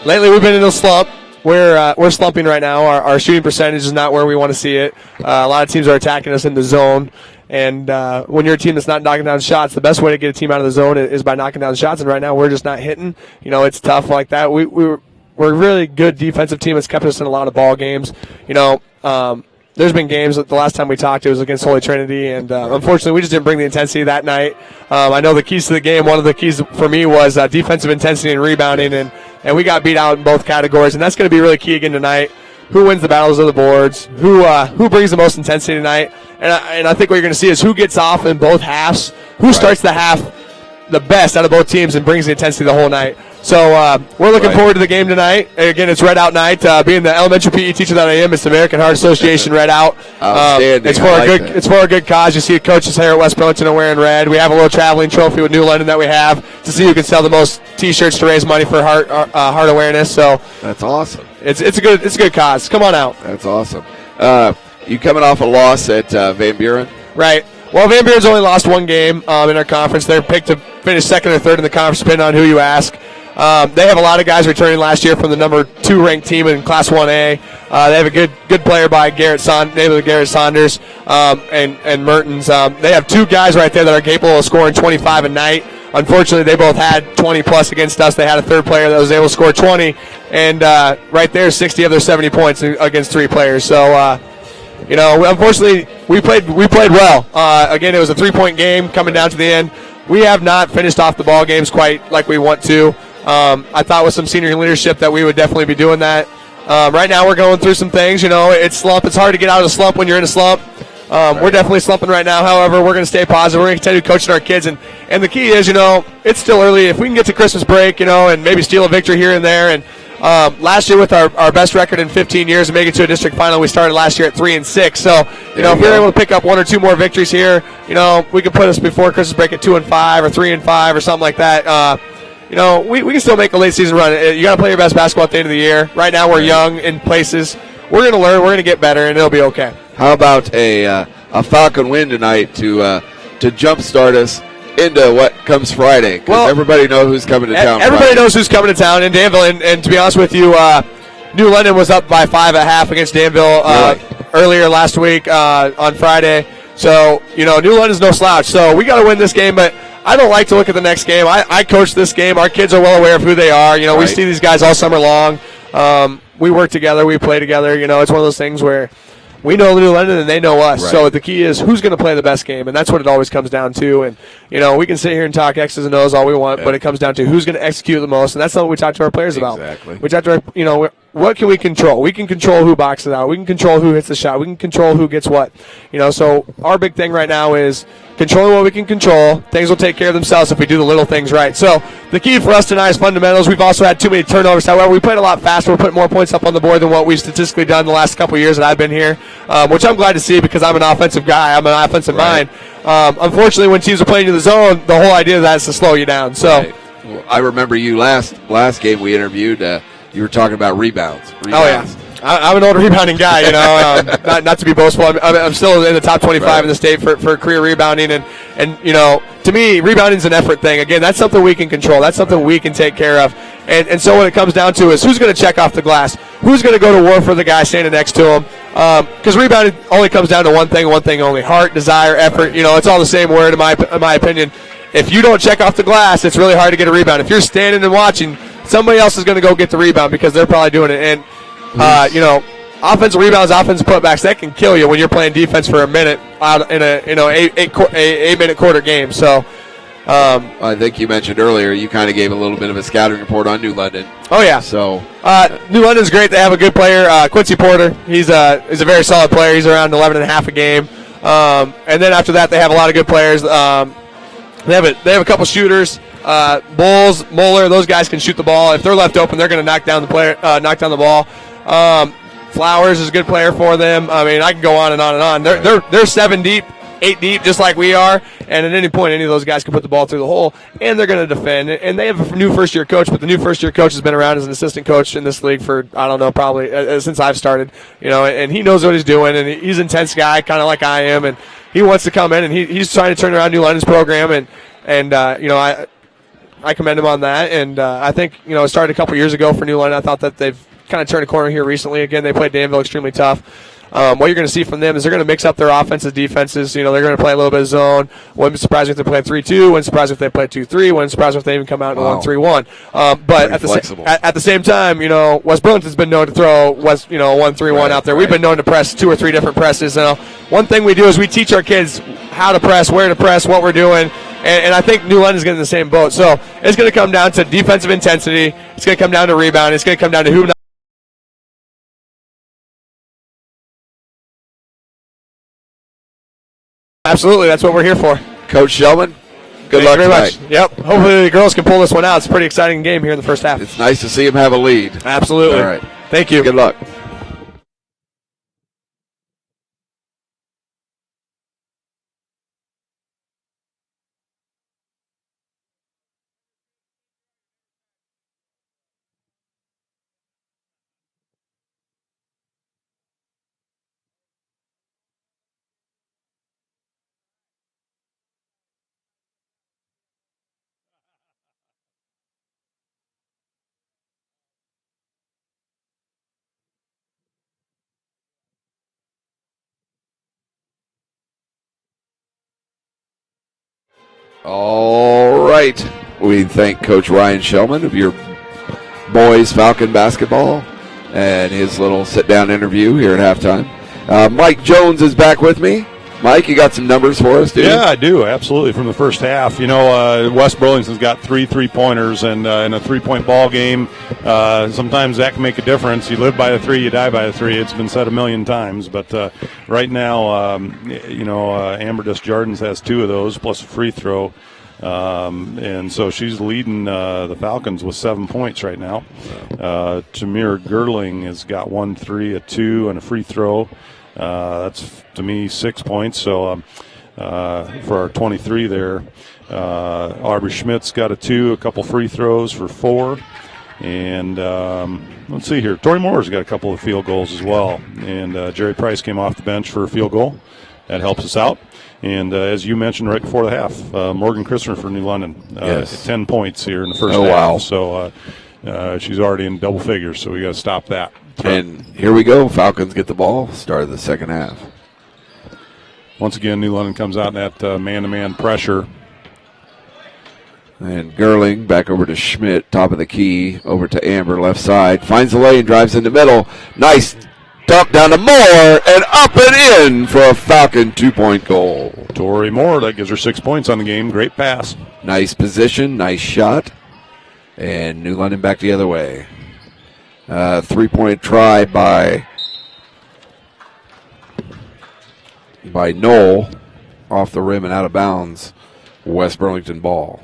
lately we've been in a slump. We're slumping right now. Our shooting percentage is not where we want to see it. A lot of teams are attacking us in the zone, and when you're a team that's not knocking down shots, the best way to get a team out of the zone is by knocking down shots. And right now, we're just not hitting. It's tough like that. We're a really good defensive team that's kept us in a lot of ball games. There's been games that the last time we talked, it was against Holy Trinity, and unfortunately, we just didn't bring the intensity that night. I know the keys to the game, one of the keys for me was defensive intensity and rebounding, and we got beat out in both categories, and that's going to be really key again tonight. Who wins the battles of the boards? Who brings the most intensity tonight? And I think what you're going to see is who gets off in both halves, who starts the half the best out of both teams and brings the intensity the whole night. So we're looking forward to the game tonight. Again, it's Red Out night. Being the elementary PE teacher that I am, it's the American Heart Association Red Out. It's for it's for a good cause. You see coaches here at West Burlington are wearing red. We have a little traveling trophy with New London that we have to see who can sell the most T-shirts to raise money for heart awareness. So that's awesome. It's a good cause. Come on out. That's awesome. You coming off a loss at Van Buren? Right. Well, Van Buren's only lost 1 game in our conference. They're picked to finish 2nd or 3rd in the conference, depending on who you ask. They have a lot of guys returning last year from the number 2 ranked team in Class 1A. They have a good player by Garrett Saunders and Mertens. They have 2 guys right there that are capable of scoring 25 a night. Unfortunately, they both had 20-plus against us. They had a 3rd player that was able to score 20, and right there, 60 of their 70 points against 3 players. So, unfortunately, we played well. Again, it was a 3-point game coming down to the end. We have not finished off the ball games quite like we want to. I thought with some senior leadership that we would definitely be doing that. Right now we're going through some things. It's slump. It's hard to get out of the slump when you're in a slump. We're definitely slumping right now. However, we're going to stay positive. We're going to continue coaching our kids. And the key is, it's still early. If we can get to Christmas break, and maybe steal a victory here and there. And last year with our best record in 15 years and make it to a district final, we started last year at 3-6. So, if we're able to pick up 1 or 2 more victories here, we could put us before Christmas break at 2-5 or 3-5 or something like that. We can still make a late season run. You got to play your best basketball at the end of the year. Right now, we're young in places. We're going to learn. We're going to get better, and it'll be okay. How about a Falcon win tonight to jumpstart us into what comes Friday? Because everybody knows who's coming to town. Everybody knows who's coming to town in Danville, and to be honest with you, New London was up by 5 at half against Danville earlier last week on Friday. So New London's no slouch. So we got to win this game, but I don't like to look at the next game. I coach this game. Our kids are well aware of who they are. We see these guys all summer long. We work together. We play together. It's one of those things where we know New London and they know us. Right. So the key is who's going to play the best game, and that's what it always comes down to. And, we can sit here and talk X's and O's all we want, but it comes down to who's going to execute the most, and that's what we talk to our players about. We talk to our, what can we control? We can control who boxes out. We can control who hits the shot. We can control who gets what. So our big thing right now is controlling what we can control. Things will take care of themselves if we do the little things right. So the key for us tonight is fundamentals. We've also had too many turnovers. However, we played a lot faster. We're putting more points up on the board than what we've statistically done the last couple of years that I've been here, which I'm glad to see because I'm an offensive guy. I'm an offensive mind. Unfortunately, when teams are playing in the zone, the whole idea of that is to slow you down. So well, I remember you last game we interviewed. You were talking about rebounds. Oh, yeah. I'm an old rebounding guy, not to be boastful. I'm still in the top 25 in the state for career rebounding. And to me, rebounding is an effort thing. Again, that's something we can control. That's something we can take care of. And so what it comes down to is who's going to check off the glass? Who's going to go to war for the guy standing next to him? Because rebounding only comes down to one thing only: heart, desire, effort. It's all the same word in my opinion. If you don't check off the glass, it's really hard to get a rebound. If you're standing and watching, somebody else is going to go get the rebound because they're probably doing it. And offensive rebounds, offensive putbacks, that can kill you when you're playing defense for a minute out in a 8-minute quarter game. So I think you mentioned earlier you kind of gave a little bit of a scouting report on New London. Oh, yeah. So New London's great. They have a good player, Quincy Porter. He's a very solid player. He's around 11.5 a game. And then after that, they have a lot of good players. They have a couple shooters. Bulls, Moeller, those guys can shoot the ball. If they're left open, they're going to knock down the ball. Flowers is a good player for them. I mean, I can go on and on and on. They're 7 deep, 8 deep, just like we are. And at any point, any of those guys can put the ball through the hole, and they're going to defend. And they have a new first-year coach, but the new first-year coach has been around as an assistant coach in this league for, I don't know, probably since I've started. And he knows what he's doing, and he's an intense guy, kind of like I am. And he wants to come in, and he's trying to turn around New London's program. And I commend him on that. And I think, it started a couple years ago for New London. I thought that they've kind of turned a corner here recently. Again, they played Danville extremely tough. What you're going to see from them is they're going to mix up their offenses, defenses. They're going to play a little bit of zone. Wouldn't be surprised if they play 3-2. Wouldn't be surprised if they play 2-3. Wouldn't be surprised if they even come out in 1-3-1. But at the same time, West Burlington's been known to throw 1-3-1 out there. We've been known to press 2 or 3 different presses. One thing we do is we teach our kids how to press, where to press, what we're doing. And I think New London's getting in the same boat. So it's going to come down to defensive intensity. It's going to come down to rebound. It's going to come down to who. Absolutely, that's what we're here for. Coach Shellman, good luck very tonight. much. Yep. Hopefully the girls can pull this one out. It's a pretty exciting game here in the first half. It's nice to see them have a lead. Absolutely. All right. Thank you. Good luck. All right. We thank Coach Ryan Shellman of your boys Falcon basketball and his little sit-down interview here at halftime. Mike Jones is back with me. Mike, you got some numbers for us, dude? Yeah, I do, absolutely, from the first half. West Burlington's got 3 3-pointers, and in a 3-point ball game, sometimes that can make a difference. You live by the 3, you die by the 3. It's been said a million times. But right now, Amber Desjardins has 2 of those, plus a free throw. And so she's leading the Falcons with 7 points right now. Tamir Gerling has got 1 3, a 2, and a free throw. That's, to me, 6 points. So for our 23 there, Aubrey Schmidt's got a 2, a couple free throws for 4. And let's see here. Tori Moore's got a couple of field goals as well. And Jerry Price came off the bench for a field goal. That helps us out. And as you mentioned right before the half, Morgan Christner for New London, yes. 10 points here in the first half. Wow. So she's already in double figures, so we got to stop that. And here we go. Falcons get the ball. Start of the second half. Once again, New London comes out in that man-to-man pressure. And Gerling back over to Schmidt, top of the key, over to Amber, left side. Finds the lane, drives in the middle. Nice dump down to Moore, and up and in for a Falcon 2-point goal. Tori Moore, that gives her 6 points on the game. Great pass. Nice position, nice shot. And New London back the other way. 3-point try by Knoll, off the rim and out of bounds. West Burlington ball.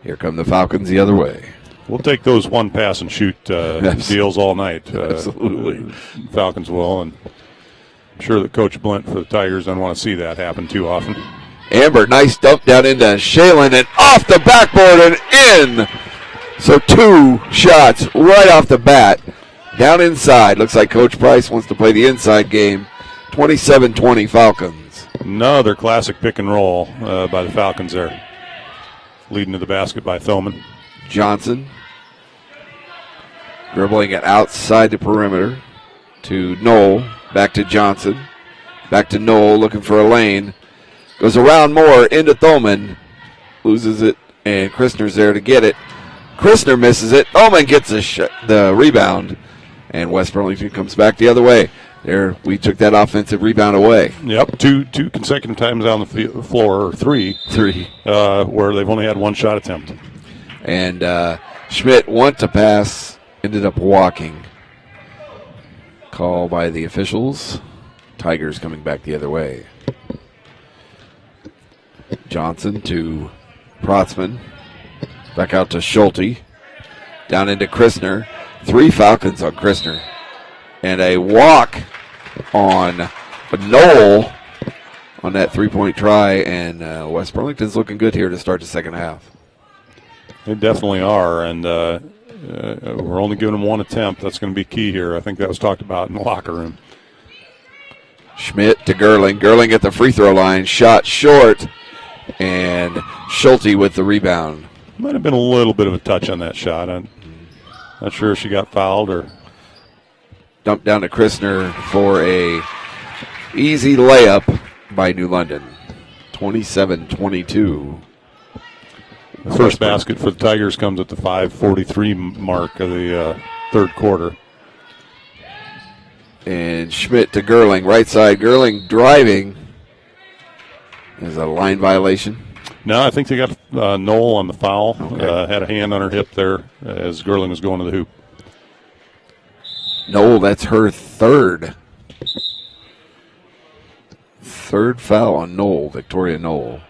Here come the Falcons the other way. We'll take those one pass and shoot deals all night. Absolutely. Falcons will, and I'm sure that Coach Blint for the Tigers doesn't want to see that happen too often. Amber, nice dump down into Shalen and off the backboard and in. So 2 shots right off the bat. Down inside. Looks like Coach Price wants to play the inside game. 27-20 Falcons. Another classic pick and roll by the Falcons there. Leading to the basket by Thoman. Johnson dribbling it outside the perimeter to Knoll. Back to Johnson. Back to Knoll looking for a lane. Goes around Moore into Thoman. Loses it, and Christner's there to get it. Christner misses it. Thoman gets the rebound, and West Burlington comes back the other way. There, we took that offensive rebound away. Yep, two consecutive times on the floor, or three, where they've only had one shot attempt. And Schmidt went to pass, ended up walking. Call by the officials. Tigers coming back the other way. Johnson to Protzman. Back out to Schulte. Down into Christner. 3 Falcons on Christner. And a walk on Knoll on that 3-point try. And West Burlington's looking good here to start the second half. They definitely are. And we're only giving them one attempt. That's going to be key here. I think that was talked about in the locker room. Schmidt to Gerling. Gerling at the free throw line. Shot short. And Schulte with the rebound. Might have been a little bit of a touch on that shot. I'm not sure if she got fouled or. Dumped down to Christner for a easy layup by New London. 27-22. The first basket for the Tigers comes at the 5:43 mark of the third quarter. And Schmidt to Gerling, right side. Gerling driving. Is that a line violation? No, I think they got Knoll on the foul. Okay. Had a hand on her hip there as Gerling was going to the hoop. Knoll, that's her third. Third foul on Knoll, Victoria Knoll.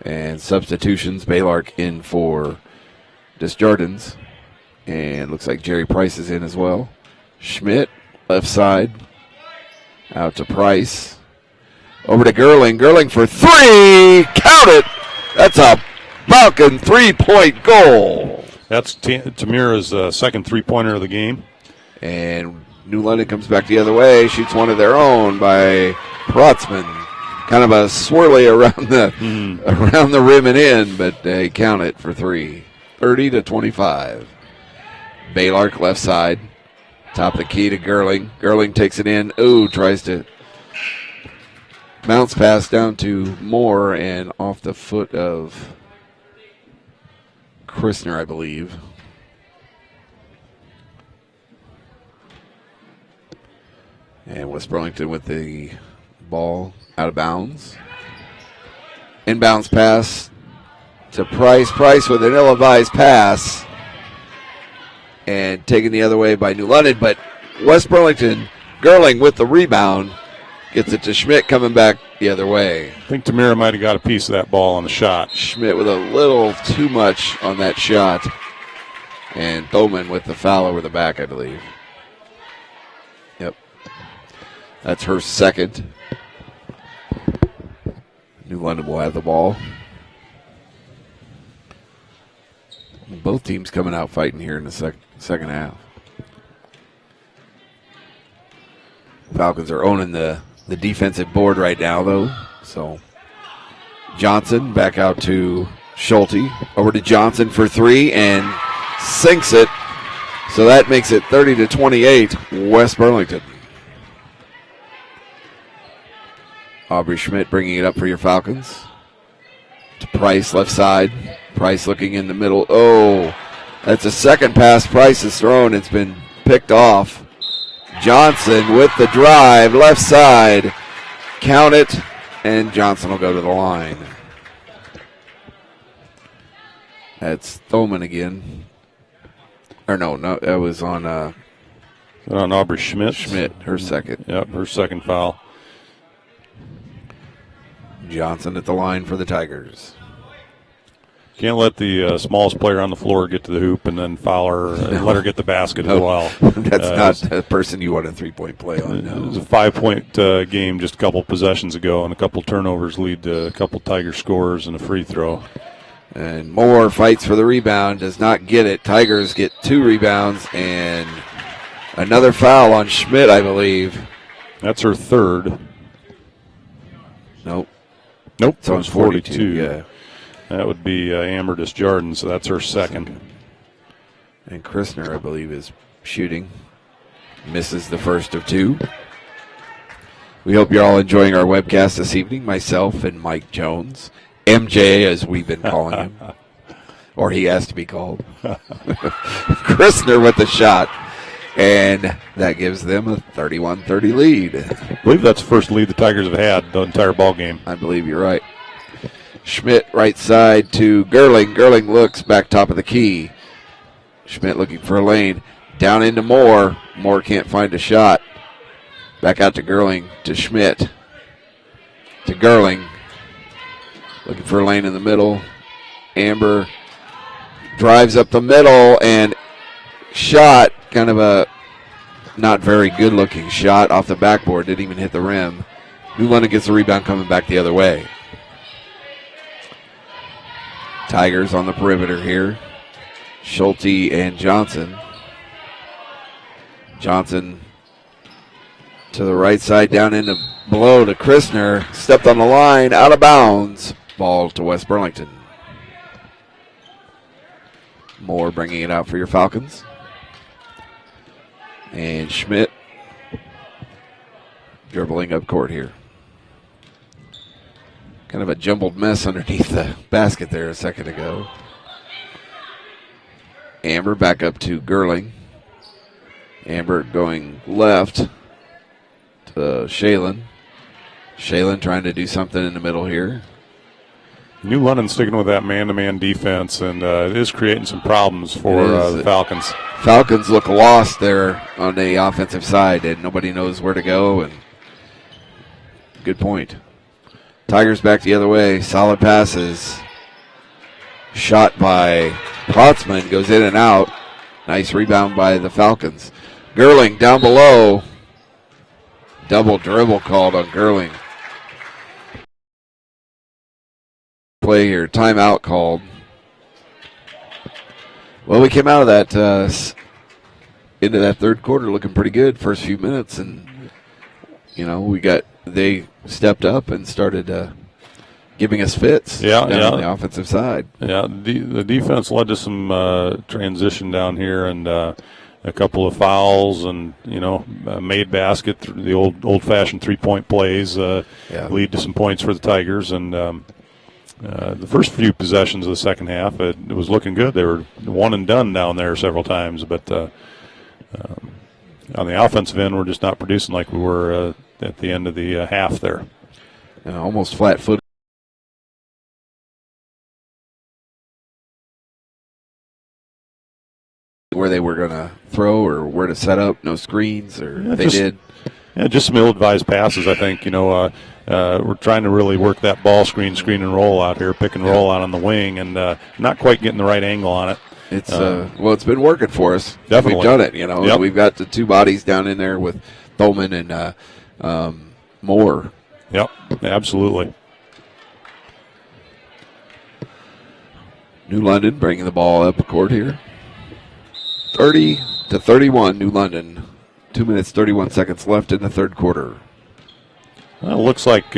And substitutions, Baylark in for Desjardins. And looks like Jerry Price is in as well. Schmidt, left side. Out to Price. Over to Gerling. Gerling for 3. Count it. That's a Falcon 3-point goal. That's Tamira's second three-pointer of the game. And New London comes back the other way. Shoots one of their own by Protzman. Kind of a swirly around the rim and in, but they count it for 3. 30-25. Baylark left side. Top of the key to Gerling. Gerling takes it in. Ooh, tries to bounce pass down to Moore and off the foot of Christner, I believe. And West Burlington with the ball out of bounds. Inbounds pass to Price. Price with an ill-advised pass. And taken the other way by New London. But West Burlington, Gerling with the rebound. Gets it to Schmidt coming back the other way. I think Tamira might have got a piece of that ball on the shot. Schmidt with a little too much on that shot. And Bowman with the foul over the back, I believe. Yep. That's her second. New London will have the ball. Both teams coming out fighting here in the second half. Falcons are owning the defensive board right now, though. So Johnson back out to Schulte. Over to Johnson for 3 and sinks it. So that makes it 30-28, West Burlington. Aubrey Schmidt bringing it up for your Falcons. To Price, left side. Price looking in the middle. Oh, that's a second pass Price has thrown. It's been picked off. Johnson with the drive, left side. Count it, and Johnson will go to the line. That's Thoman again. Or no, that was on Aubrey Schmidt. Schmidt, her second. Yep, her second foul. Johnson at the line for the Tigers. Can't let the smallest player on the floor get to the hoop and then foul her and let her get the basket as well. That's not the person you want a three-point play on. No. It was a 5-point game just a couple possessions ago, and a couple turnovers lead to a couple Tiger scores and a free throw. And Moore fights for the rebound, does not get it. Tigers get 2 rebounds and another foul on Schmidt, I believe. That's her third. Nope. So it's 42. Yeah. That would be Amber Desjardins, so that's her second. And Christner, I believe, is shooting. Misses the first of 2. We hope you're all enjoying our webcast this evening. Myself and Mike Jones. MJ, as we've been calling him. Or he has to be called. Christner with the shot. And that gives them a 31-30 lead. I believe that's the first lead the Tigers have had the entire ball game. I believe you're right. Schmidt right side to Gerling. Gerling looks back top of the key. Schmidt looking for a lane. Down into Moore. Moore can't find a shot. Back out to Gerling to Schmidt. To Gerling. Looking for a lane in the middle. Amber drives up the middle and shot. Kind of a not very good looking shot off the backboard. Didn't even hit the rim. New London gets the rebound coming back the other way. Tigers on the perimeter here. Schulte and Johnson. Johnson to the right side, down into below to Christner. Stepped on the line, out of bounds. Ball to West Burlington. Moore bringing it out for your Falcons. And Schmidt dribbling up court here. Kind of a jumbled mess underneath the basket there a second ago. Amber back up to Gerling. Amber going left to Shalen. Shalen trying to do something in the middle here. New London sticking with that man-to-man defense, and it is creating some problems for the Falcons. Falcons look lost there on the offensive side, and nobody knows where to go. And good point. Tigers back the other way. Solid passes. Shot by Protzman goes in and out. Nice rebound by the Falcons. Gerling down below. Double dribble called on Gerling. Play here. Timeout called. Well, we came out of that into that third quarter looking pretty good. First few minutes, and they stepped up and started giving us fits on the offensive side. Yeah, the defense led to some transition down here and a couple of fouls and made basket. The old-fashioned three-point plays lead to some points for the Tigers. And the first few possessions of the second half, it was looking good. They were one and done down there several times, but on the offensive end, we're just not producing like we were at the end of the half there. Almost flat-footed. Where they were going to throw or where to set up, no screens, or did. Yeah, just some ill-advised passes, I think. We're trying to really work that ball screen and roll out here, pick and roll out on the wing, and not quite getting the right angle on it. It's it's been working for us. Definitely. We've done it, Yep. We've got the two bodies down in there with Thoman and Moore. Yep, absolutely. New London bringing the ball up the court here. 30-31, New London. 2 minutes, 31 seconds left in the third quarter. Well, it looks like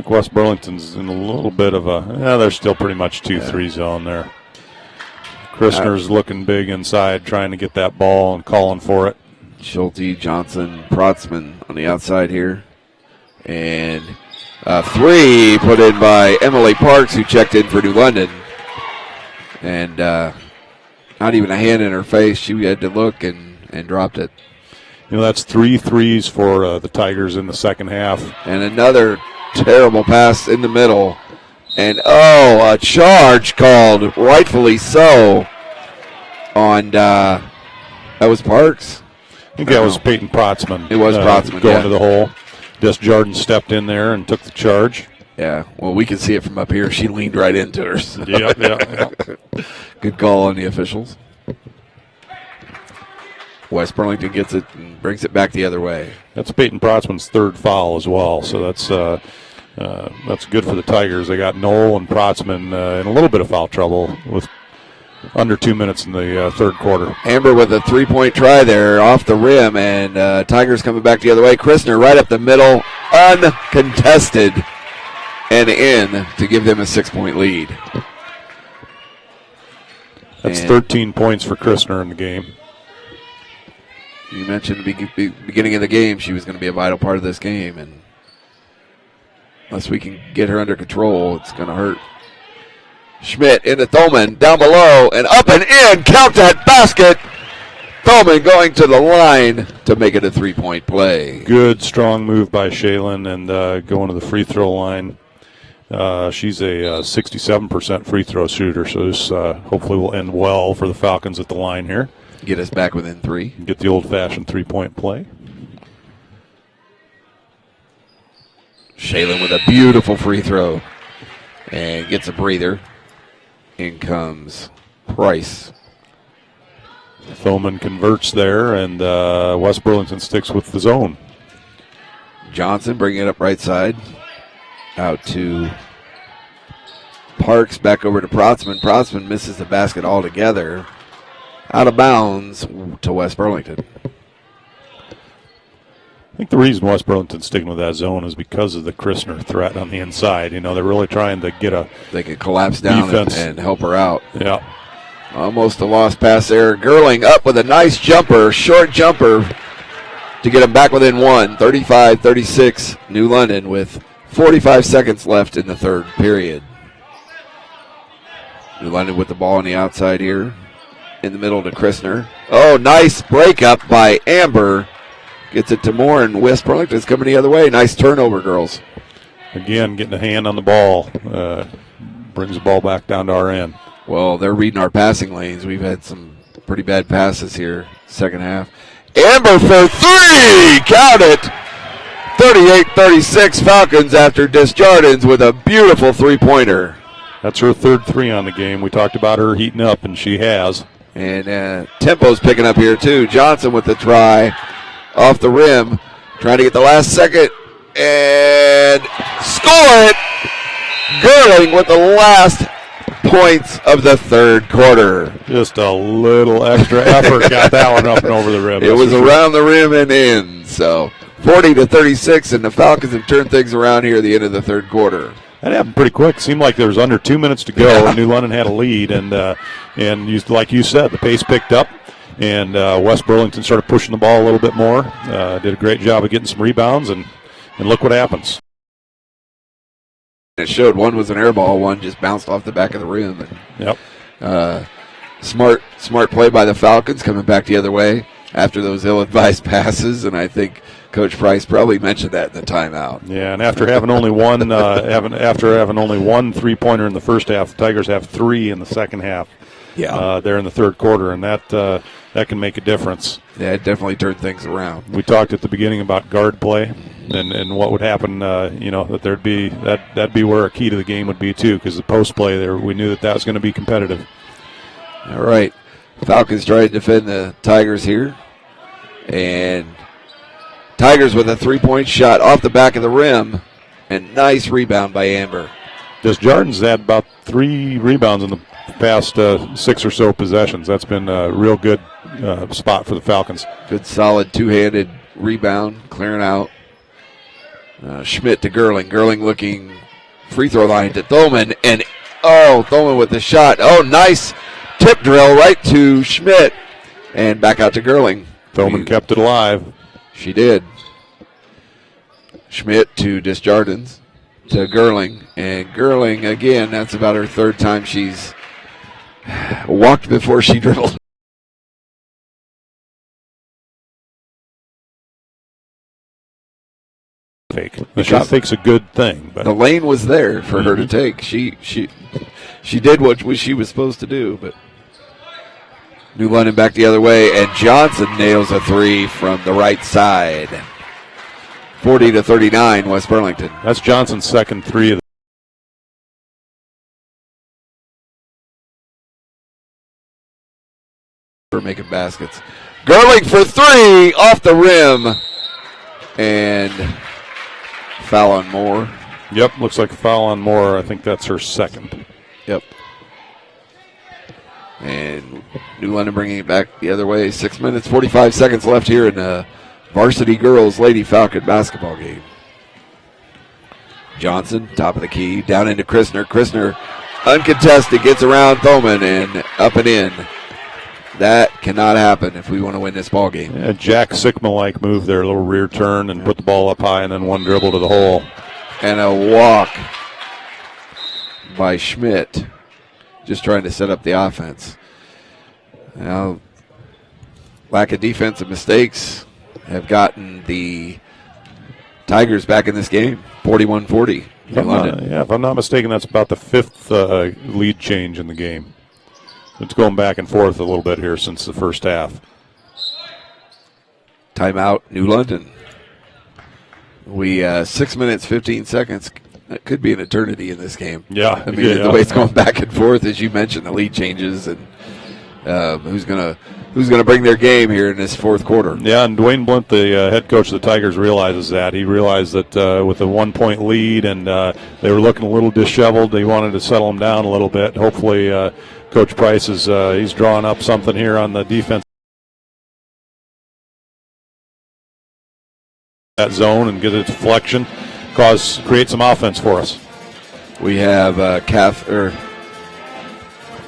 West Burlington's in a little bit of they're still pretty much 2-3 zone there. Christner's looking big inside, trying to get that ball and calling for it. Schulte, Johnson, Protzman on the outside here. And a three put in by Emily Parks, who checked in for New London. And not even a hand in her face. She had to look and dropped it. That's 3 threes for the Tigers in the second half. And another terrible pass in the middle. And, a charge called, rightfully so, on, that was Parks? I think that was Peyton Protzman. It was Protzman, going to the hole. Just Jordan stepped in there and took the charge. Yeah, well, we can see it from up here. She leaned right into her. So. Yeah. Good call on the officials. West Burlington gets it and brings it back the other way. That's Peyton Protzman's third foul as well, so that's good for the Tigers. They got Knoll and Protzman in a little bit of foul trouble with under 2 minutes in the third quarter. Amber with a three-point try there off the rim, and Tigers coming back the other way. Christner right up the middle, uncontested, and in to give them a 6-point lead. That's 13 points for Christner in the game. You mentioned the beginning of the game she was going to be a vital part of this game, and unless we can get her under control, it's going to hurt. Schmidt into Thoman, down below, and up and in. Count that basket. Thoman going to the line to make it a 3-point play. Good, strong move by Shaylin and going to the free throw line. She's a 67% free throw shooter, so this hopefully will end well for the Falcons at the line here. Get us back within 3. Get the old-fashioned 3-point play. Shaylin with a beautiful free throw and gets a breather. In comes Price. Thoman converts there, and West Burlington sticks with the zone. Johnson bringing it up right side. Out to Parks, back over to Protzman. Protzman misses the basket altogether. Out of bounds to West Burlington. I think the reason West Burlington's sticking with that zone is because of the Christner threat on the inside. You know, they're really trying to get a They can collapse down and help her out. Yeah. Almost a lost pass there. Gerling up with a nice jumper, short jumper to get them back within 1. 35-36, New London with 45 seconds left in the third period. New London with the ball on the outside here. In the middle to Christner. Oh, nice breakup by Amber. Gets it to Moore, and West Burlington's coming the other way. Nice turnover, girls. Again, getting a hand on the ball. Brings the ball back down to our end. Well, they're reading our passing lanes. We've had some pretty bad passes here, second half. Amber for 3! Count it! 38-36 Falcons after Desjardins with a beautiful three-pointer. That's her third 3 on the game. We talked about her heating up, and she has. And tempo's picking up here, too. Johnson with the try off the rim. Trying to get the last second. And score it! Gerling with the last points of the third quarter. Just a little extra effort got that one up and over the rim. It was around the rim and in. So 40-36, and the Falcons have turned things around here at the end of the third quarter. That happened pretty quick. Seemed like there was under 2 minutes to go, and New London had a lead. And like you said, the pace picked up, and West Burlington started pushing the ball a little bit more. Did a great job of getting some rebounds, and look what happens. It showed one was an air ball, one just bounced off the back of the rim. And, Yep. Smart play by the Falcons coming back the other way after those ill-advised passes, and I think Coach Price probably mentioned that in the timeout. Yeah, and after having only one, having only one three-pointer in the first half, the Tigers have 3 in the second half. Yeah, there in the third quarter, and that can make a difference. Yeah, it definitely turned things around. We talked at the beginning about guard play and what would happen. That that'd be where a key to the game would be too, because the post play there, we knew that was going to be competitive. All right, Falcons trying to defend the Tigers here, and Tigers with a 3-point shot off the back of the rim, and nice rebound by Amber. Desjardins had about 3 rebounds in the past 6 or so possessions. That's been a real good spot for the Falcons. Good solid two-handed rebound, clearing out. Schmidt to Gerling. Gerling looking free throw line to Thoman, and Thoman with the shot. Oh, nice tip drill right to Schmidt, and back out to Gerling. Thoman kept it alive. She did. Schmidt to Desjardins to Gerling, and Gerling again. That's about her third time she's walked before she dribbled. Fake. The shot fake's a good thing, but the lane was there for her to take. She did what she was supposed to do, but New London back the other way, and Johnson nails a 3 from the right side. 40-39, West Burlington. That's Johnson's second 3 of the for making baskets. Gerling for 3 off the rim, and foul on Moore. Yep, looks like a foul on Moore. I think that's her second. Yep. And New London bringing it back the other way. 6 minutes, 45 seconds left here in the Varsity Girls Lady Falcon basketball game. Johnson, top of the key, down into Christner. Christner, uncontested, gets around Thoman and up and in. That cannot happen if we want to win this ball game. Yeah, Jack Sigma-like move there, a little rear turn and put the ball up high and then one dribble to the hole. And a walk by Schmidt, just trying to set up the offense. Now, lack of defensive mistakes have gotten the Tigers back in this game, 41-40. If I'm not mistaken, that's about the fifth lead change in the game. It's going back and forth a little bit here since the first half. Timeout, New London. 6 minutes, 15 seconds. That could be an eternity in this game. Yeah. I mean, the way it's going back and forth, as you mentioned, the lead changes and who's gonna bring their game here in this fourth quarter. Yeah, and Dwayne Blunt, the head coach of the Tigers, realizes that. He realized that with a 1 point lead and they were looking a little disheveled, he wanted to settle them down a little bit. Hopefully, Coach Price is he's drawing up something here on the defense. That zone and get a deflection, create some offense for us. We have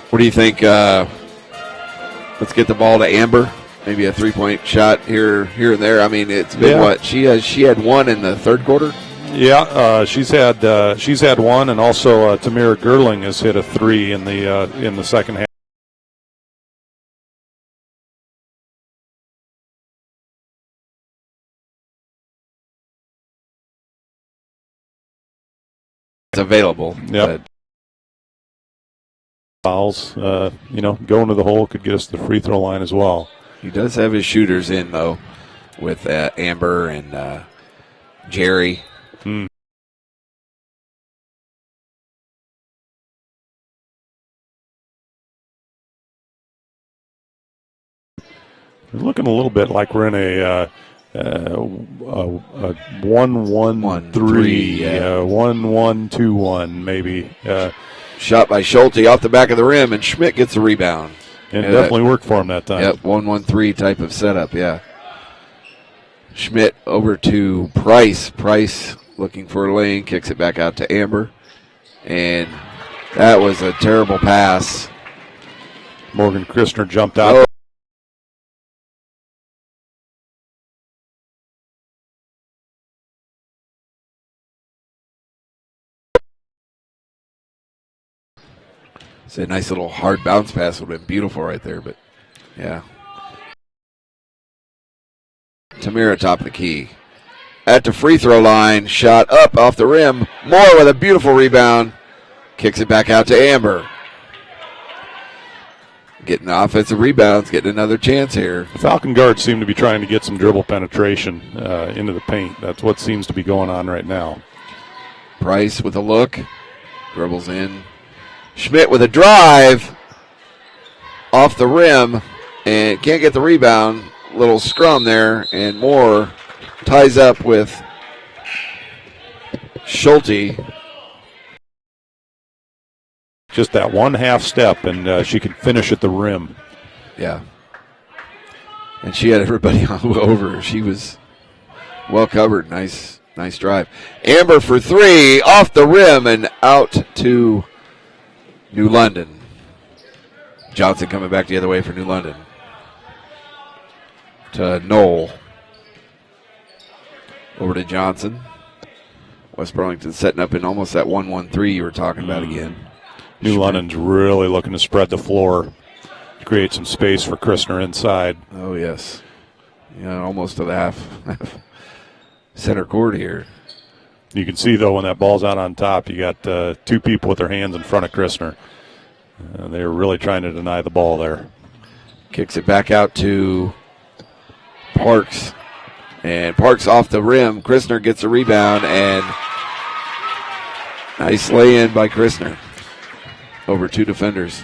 what do you think? Let's get the ball to Amber. Maybe a 3-point shot here and there. I mean, it's been what she had one in the third quarter. Yeah, she's had one, and also Tamira Gerling has hit a 3 in the second half. It's available. Yep. Fouls, going to the hole could get us to the free throw line as well. He does have his shooters in, though, with Amber and Jerry. Hmm. We're looking a little bit like we're in a 1-1-3, 1-1-2-1 maybe. Shot by Schulte off the back of the rim, and Schmidt gets a rebound. And definitely worked for him that time. Yep, 1-1-3 type of setup, yeah. Schmidt over to Price. Price looking for a lane, kicks it back out to Amber. And that was a terrible pass. Morgan Christner jumped out. It's a nice little hard bounce pass. Would have been beautiful right there, but yeah. Tamira top of the key. At the free throw line, shot up off the rim. Moore with a beautiful rebound. Kicks it back out to Amber. Getting offensive rebounds, getting another chance here. The Falcon guards seem to be trying to get some dribble penetration into the paint. That's what seems to be going on right now. Price with a look. Dribbles in. Schmidt with a drive off the rim and can't get the rebound. Little scrum there, and Moore ties up with Schulte. Just that one half step, and she could finish at the rim. Yeah. And she had everybody over her. She was well covered. Nice drive. Amber for 3, off the rim and out to New London. Johnson coming back the other way for New London. To Knoll. Over to Johnson. West Burlington setting up in almost that 1-1-3 you were talking about again. New London's really looking to spread the floor, create some space for Christner inside. Oh, yes. Yeah, almost to the half center court here. You can see, though, when that ball's out on top, you got two people with their hands in front of Christner. They're really trying to deny the ball there. Kicks it back out to Parks. And Parks off the rim. Christner gets a rebound, and nice lay-in by Christner over 2 defenders.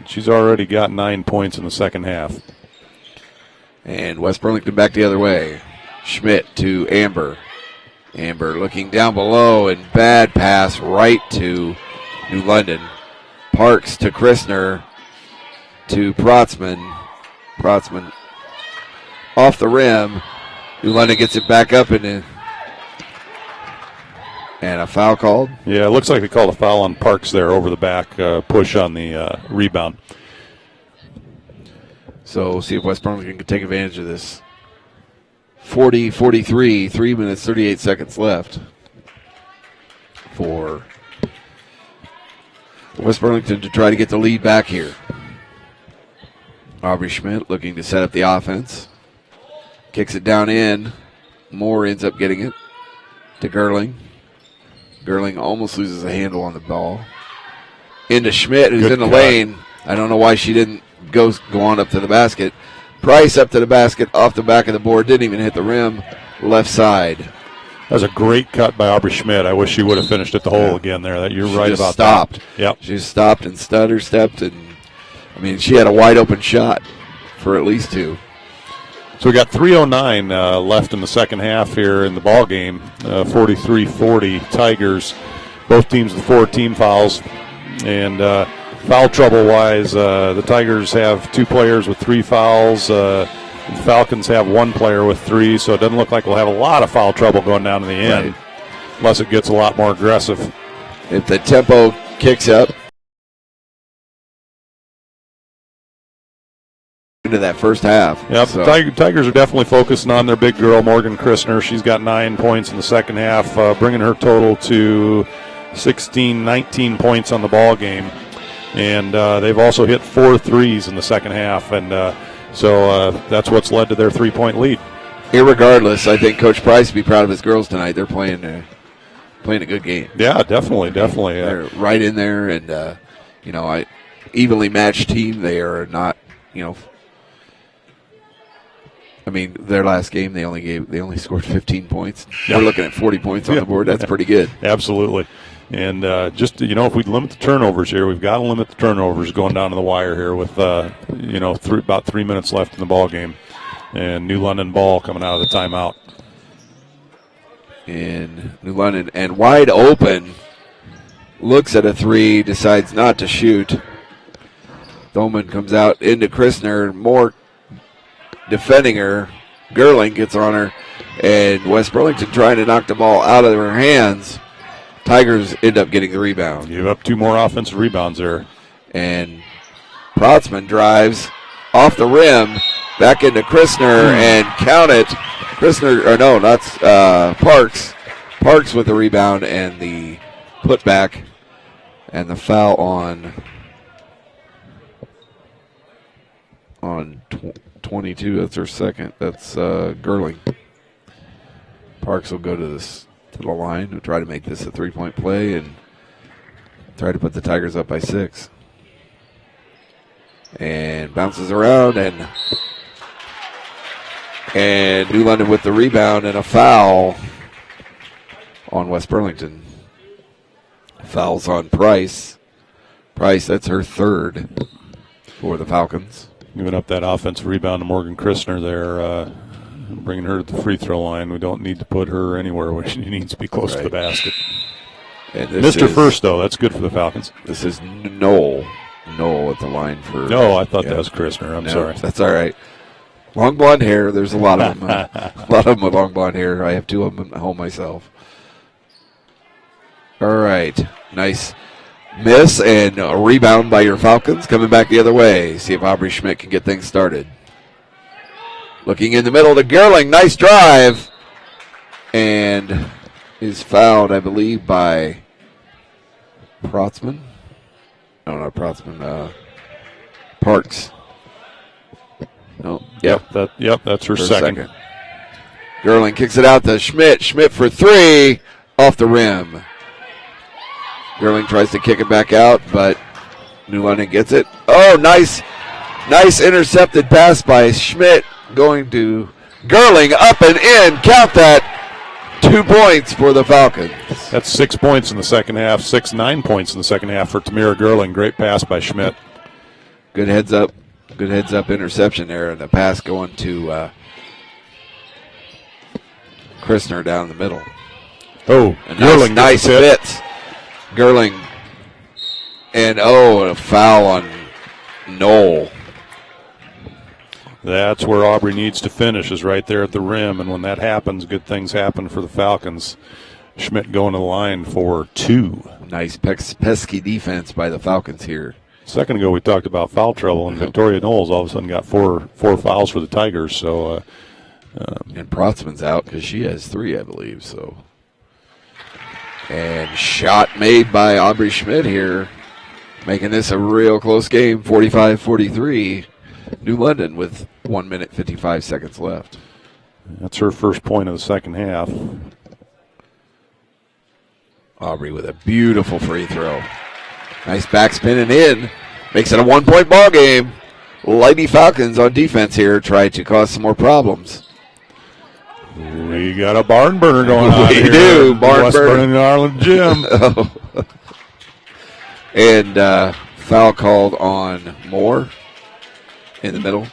She's already got 9 points in the second half. And West Burlington back the other way. Schmidt to Amber. Amber looking down below, and bad pass right to New London. Parks to Christner to Protzman. Protzman off the rim. New London gets it back up and a foul called. Yeah, it looks like they called a foul on Parks there over the back push on the rebound. So we'll see if West Burlington can take advantage of this. 40-43, 3 minutes, 38 seconds left for West Burlington to try to get the lead back here. Aubrey Schmidt looking to set up the offense. Kicks it down in. Moore ends up getting it to Gerling. Gerling almost loses a handle on the ball. Into Schmidt, who's Good in the cut. lane. I don't know why she didn't go on up to the basket. Price up to the basket, off the back of the board. Didn't even hit the rim. Left side. That was a great cut by Aubrey Schmidt. I wish she would have finished at the hole again there. That You're She right just about stopped. that. Yep. She just stopped and stutter stepped, and I mean, she had a wide open shot for at least two. So we got 3:09 left in the second half here in the ball game. 43-40 Tigers. Both teams with 4 team fouls. And foul trouble-wise, the Tigers have 2 players with 3 fouls. The Falcons have 1 player with 3, so it doesn't look like we'll have a lot of foul trouble going down to the end, Right. unless it gets a lot more aggressive. If the tempo kicks up into that first half. Yep, So, Tigers are definitely focusing on their big girl, Morgan Christner. She's got 9 points in the second half, bringing her total to 19 points on the ball game. And they've also hit 4 threes in the second half, and so that's what's led to their 3-point lead. irregardless, I think Coach Price will be proud of his girls tonight. They're playing a good game. Yeah, definitely. They're right in there, and evenly matched team. They are not, I mean, their last game they only scored 15 points. Yeah. We're looking at 40 points on the board. That's pretty good. Absolutely. And just, if we limit the turnovers here, we've got to limit the turnovers going down to the wire here with, about 3 minutes left in the ball game. And New London ball coming out of the timeout. In New London, and wide open, looks at a 3, decides not to shoot. Thoman comes out into Christner, more defending her. Gerling gets on her, and West Burlington trying to knock the ball out of her hands. Tigers end up getting the rebound. You have 2 more offensive rebounds there. And Protzman drives off the rim, back into Christner, and count it. Parks. Parks with the rebound and the putback, and the foul on 22. That's her second. That's Gerling. Parks will go to the line and try to make this a 3-point play and try to put the Tigers up by 6. And bounces around, and New London with the rebound and a foul on West Burlington. Fouls on Price. Price, that's her 3rd for the Falcons. Giving up that offensive rebound to Morgan Christner there, bringing her to the free throw line. We don't need to put her anywhere where she needs to be close to the basket. And Missed her first, though. That's good for the Falcons. This is Noel at the line for. No, I thought that was Christner. I'm sorry. That's all right. Long blonde hair. There's a lot of them. A lot of them with long blonde hair. I have 2 of them at home myself. All right. Nice miss and a rebound by your Falcons. Coming back the other way. See if Aubrey Schmidt can get things started. Looking in the middle to Gerling. Nice drive. And is fouled, I believe, by Protzman. No, not Protzman. Parks. No. Yep. That's her second. Gerling kicks it out to Schmidt. Schmidt for 3 off the rim. Gerling tries to kick it back out, but New London gets it. Oh, nice intercepted pass by Schmidt going to Gerling, up and in. Count that. 2 points for the Falcons. That's 6 points in the second half. 9 points in the second half for Tamira Gerling. Great pass by Schmidt. Good heads up interception there, and the pass going to Christner down the middle. Oh, A Gerling nice gets a hit. hit. Gerling. And a foul on Knoll. That's where Aubrey needs to finish, is right there at the rim. And when that happens, good things happen for the Falcons. Schmidt going to the line for 2. Nice pesky defense by the Falcons here. A second ago, we talked about foul trouble, and Victoria Knowles all of a sudden got four fouls for the Tigers. So, and Protzman's out because she has 3, I believe. So, and shot made by Aubrey Schmidt here, making this a real close game, 45-43. New London with 1 minute 55 seconds left. That's her first point of the second half. Aubrey with a beautiful free throw. Nice backspin and in. Makes it a 1-point ball game. Lady Falcons on defense here try to cause some more problems. We got a barn burner going on We here. do, barn West burner. Burlington Ireland Gym. And foul called on Moore in the middle.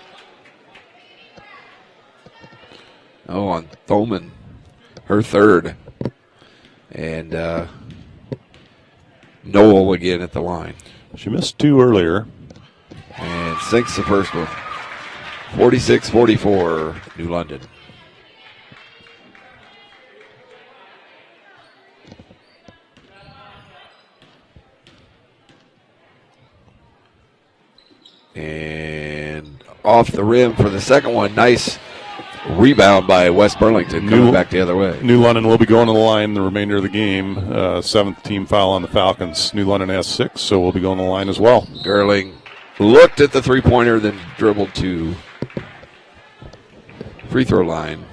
Oh, on Thoman, her third. And Noel again at the line. She missed 2 earlier. And sinks the first one. 46-44, New London. And off the rim for the second one. Nice rebound by West Burlington coming back the other way. New London will be going to the line the remainder of the game. 7th team foul on the Falcons. New London has 6, so we'll be going to the line as well. Gerling looked at the three-pointer, then dribbled to free throw line.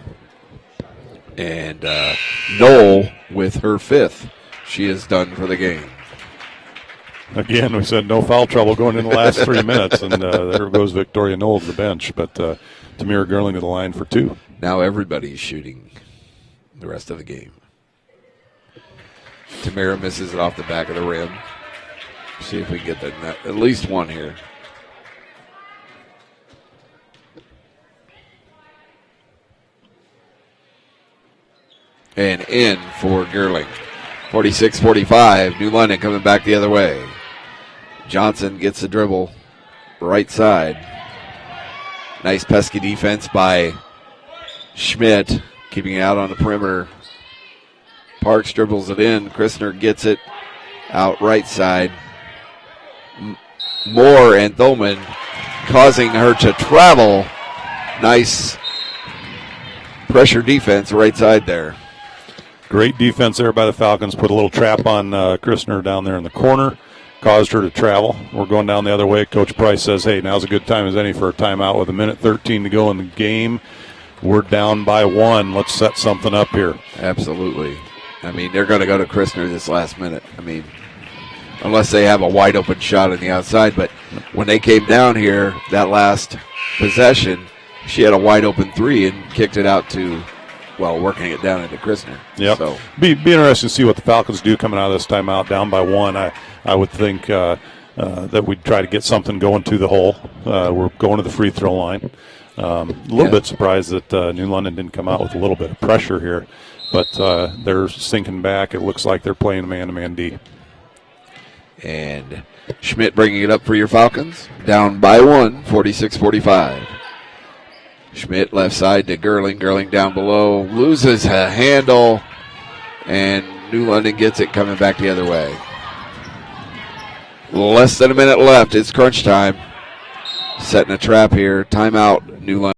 And Noel with her 5th. She is done for the game. Again, we said no foul trouble going in the last 3 minutes, and there goes Victoria Knoll to the bench. But Tamira Gerling to the line for 2. Now everybody's shooting the rest of the game. Tamira misses it off the back of the rim. See if we can get at least one here. And in for Gerling. 46-45. New London coming back the other way. Johnson gets the dribble right side. Nice pesky defense by Schmidt, keeping it out on the perimeter. Parks dribbles it in. Christner gets it out right side. Moore and Thoman causing her to travel. Nice pressure defense right side there. Great defense there by the Falcons. Put a little trap on Christner down there in the corner. Caused her to travel. We're going down the other way. Coach Price says, hey, now's a good time as any for a timeout with 1:13 to go in the game. We're down by 1. Let's set something up here. Absolutely. I mean, they're going to go to Christner this last minute. I mean, unless they have a wide open shot on the outside. But when they came down here, that last possession, she had a wide open 3 and kicked it out to, well, working it down into Christner. Yep. So Be interesting to see what the Falcons do coming out of this timeout down by 1. I would think that we'd try to get something going to the hole. We're going to the free throw line. A little bit surprised that New London didn't come out with a little bit of pressure here. But they're sinking back. It looks like they're playing man-to-man D. And Schmidt bringing it up for your Falcons. Down by 1, 46-45. Schmidt left side to Gerling. Gerling down below. Loses a handle. And New London gets it coming back the other way. Less than a minute left. It's crunch time. Setting a trap here. Timeout, New London.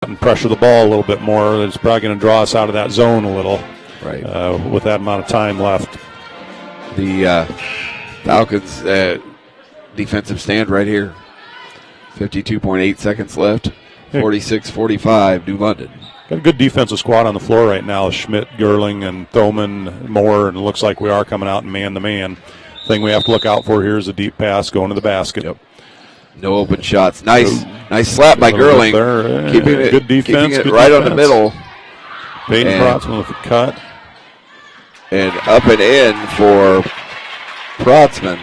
And pressure the ball a little bit more. It's probably going to draw us out of that zone a little. Right. With that amount of time left. The Falcons defensive stand right here. 52.8 seconds left. 46-45, New London. Got a good defensive squad on the floor right now. Schmidt, Gerling, and Thoman, Moore, and it looks like we are coming out in man-to-man. Thing we have to look out for here is a deep pass going to the basket. Yep. No open shots. Nice slap by Gerling. Keeping it, good defense. keeping it good right defense. on the middle. Peyton Protzman with the cut. And up and in for Protzman.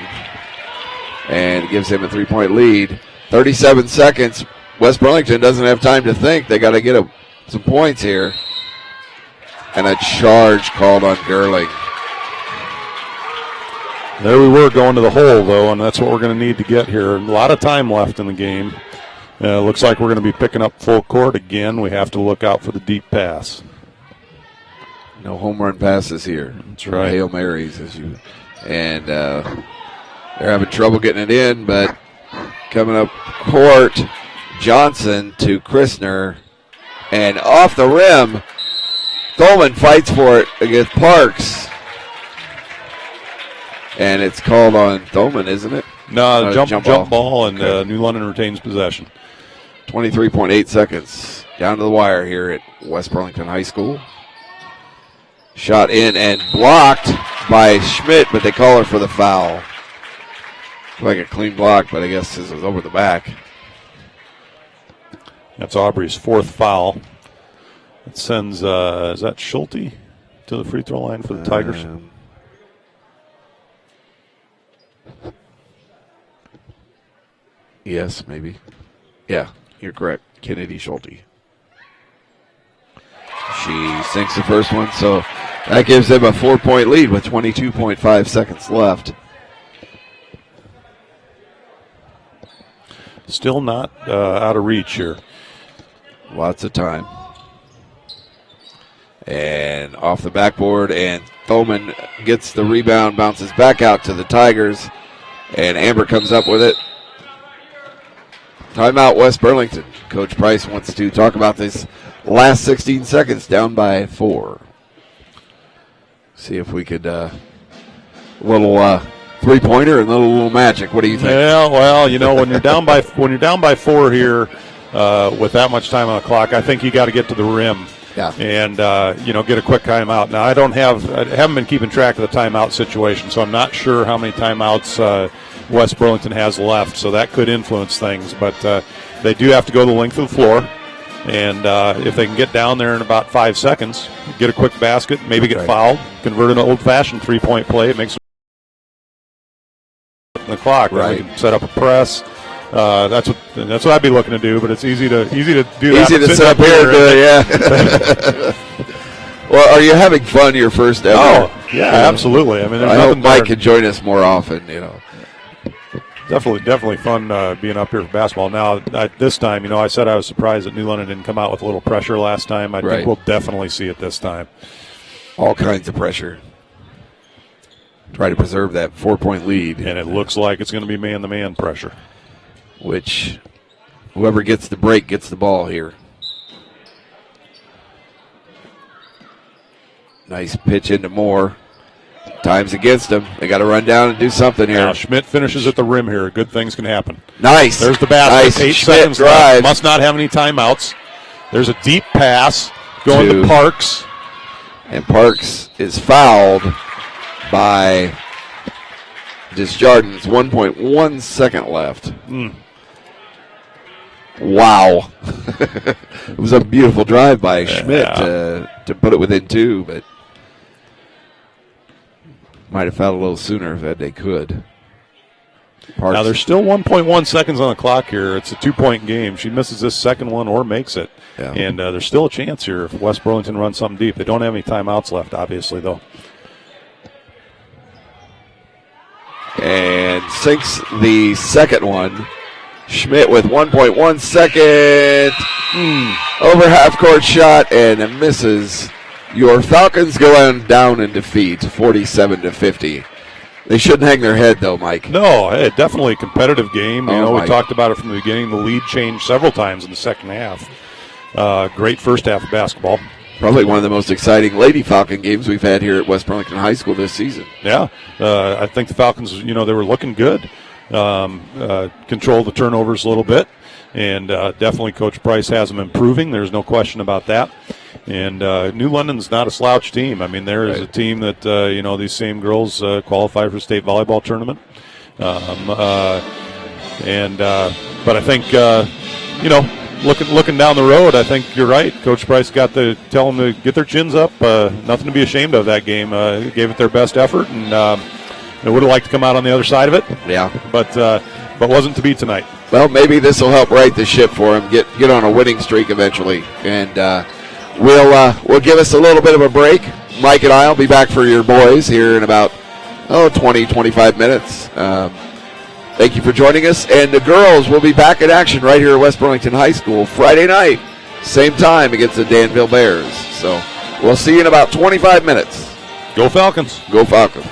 And gives him a 3-point lead. 37 seconds. West Burlington doesn't have time to think. They got to get some points here. And a charge called on Gerling. There we were going to the hole, though, and that's what we're going to need to get here. A lot of time left in the game. Looks like we're going to be picking up full court again. We have to look out for the deep pass. No home run passes here. That's right. Hail Marys, and they're having trouble getting it in, but coming up court, Johnson to Christner. And off the rim, Thoman fights for it against Parks. And it's called on Thoman, isn't it? No, jump ball, and New London retains possession. 23.8 seconds down to the wire here at West Burlington High School. Shot in and blocked by Schmidt, but they call her for the foul. Like a clean block, but I guess this was over the back. That's Aubrey's 4th foul. It sends, is that Schulte to the free throw line for the Tigers? Yes, maybe. Yeah, you're correct. Kennedy Schulte. She sinks the first one, so that gives them a 4-point lead with 22.5 seconds left. Still not out of reach here. Lots of time. And off the backboard, and Thoman gets the rebound, bounces back out to the Tigers, and Amber comes up with it. Timeout, West Burlington. Coach Price wants to talk about this last 16 seconds, down by 4. See if we could, little three-pointer and little magic. What do you think? Yeah, well, when you're down by 4 here with that much time on the clock, I think you got to get to the rim. Yeah. And get a quick timeout. Now I haven't been keeping track of the timeout situation, so I'm not sure how many timeouts West Burlington has left. So that could influence things, but they do have to go the length of the floor. And if they can get down there in about 5 seconds, get a quick basket, maybe get fouled, convert an old-fashioned three-point play, it makes the clock. Right. They can set up a press. That's what I'd be looking to do, but it's easy to do that. Easy to sit up here and do it, yeah. Well, are you having fun your first ever? Oh, yeah, absolutely. I mean, I hope Mike can join us more often, Definitely fun being up here for basketball. Now, this time, I said I was surprised that New London didn't come out with a little pressure last time. I think we'll definitely see it this time. All kinds of pressure. Try to preserve that 4-point lead. And it looks like it's going to be man-to-man pressure. Which whoever gets the break gets the ball here. Nice pitch into Moore. Time's against them. They got to run down and do something here. Now Schmidt finishes at the rim here. Good things can happen. Nice. There's the basket. Nice. 8 Schmidt seconds drive. left. Must not have any timeouts. There's a deep pass going to Parks. And Parks is fouled by Desjardins. 1.1 second left. Wow. It was a beautiful drive by Schmidt to put it within 2, but might have fouled a little sooner if they could. Parks. Now there's still 1.1 seconds on the clock here. It's a 2-point game. She misses this second one or makes it. Yeah. And there's still a chance here if West Burlington runs something deep. They don't have any timeouts left, obviously, though. And sinks the second one. Schmidt with 1.1 second. Over half-court shot and misses. Your Falcons go down in defeat, 47-50. They shouldn't hang their head, though, Mike. No, definitely a competitive game. We talked about it from the beginning. The lead changed several times in the second half. Great first half of basketball. Probably one of the most exciting Lady Falcon games we've had here at West Burlington High School this season. Yeah, I think the Falcons, they were looking good. Controlled the turnovers a little bit. And definitely Coach Price has them improving. There's no question about that. And New London's not a slouch team. I mean, there is a team that, these same girls qualify for the state volleyball tournament. But I think, looking down the road, I think you're right. Coach Price got to tell them to get their chins up. Nothing to be ashamed of that game. Gave it their best effort, and they would have liked to come out on the other side of it. Yeah. But wasn't to be tonight. Well, maybe this will help right the ship for them, get on a winning streak eventually. And we'll give us a little bit of a break. Mike and I will be back for your boys here in about 20, 25 minutes. Thank you for joining us. And the girls will be back in action right here at West Burlington High School Friday night, same time against the Danville Bears. So we'll see you in about 25 minutes. Go Falcons. Go Falcons.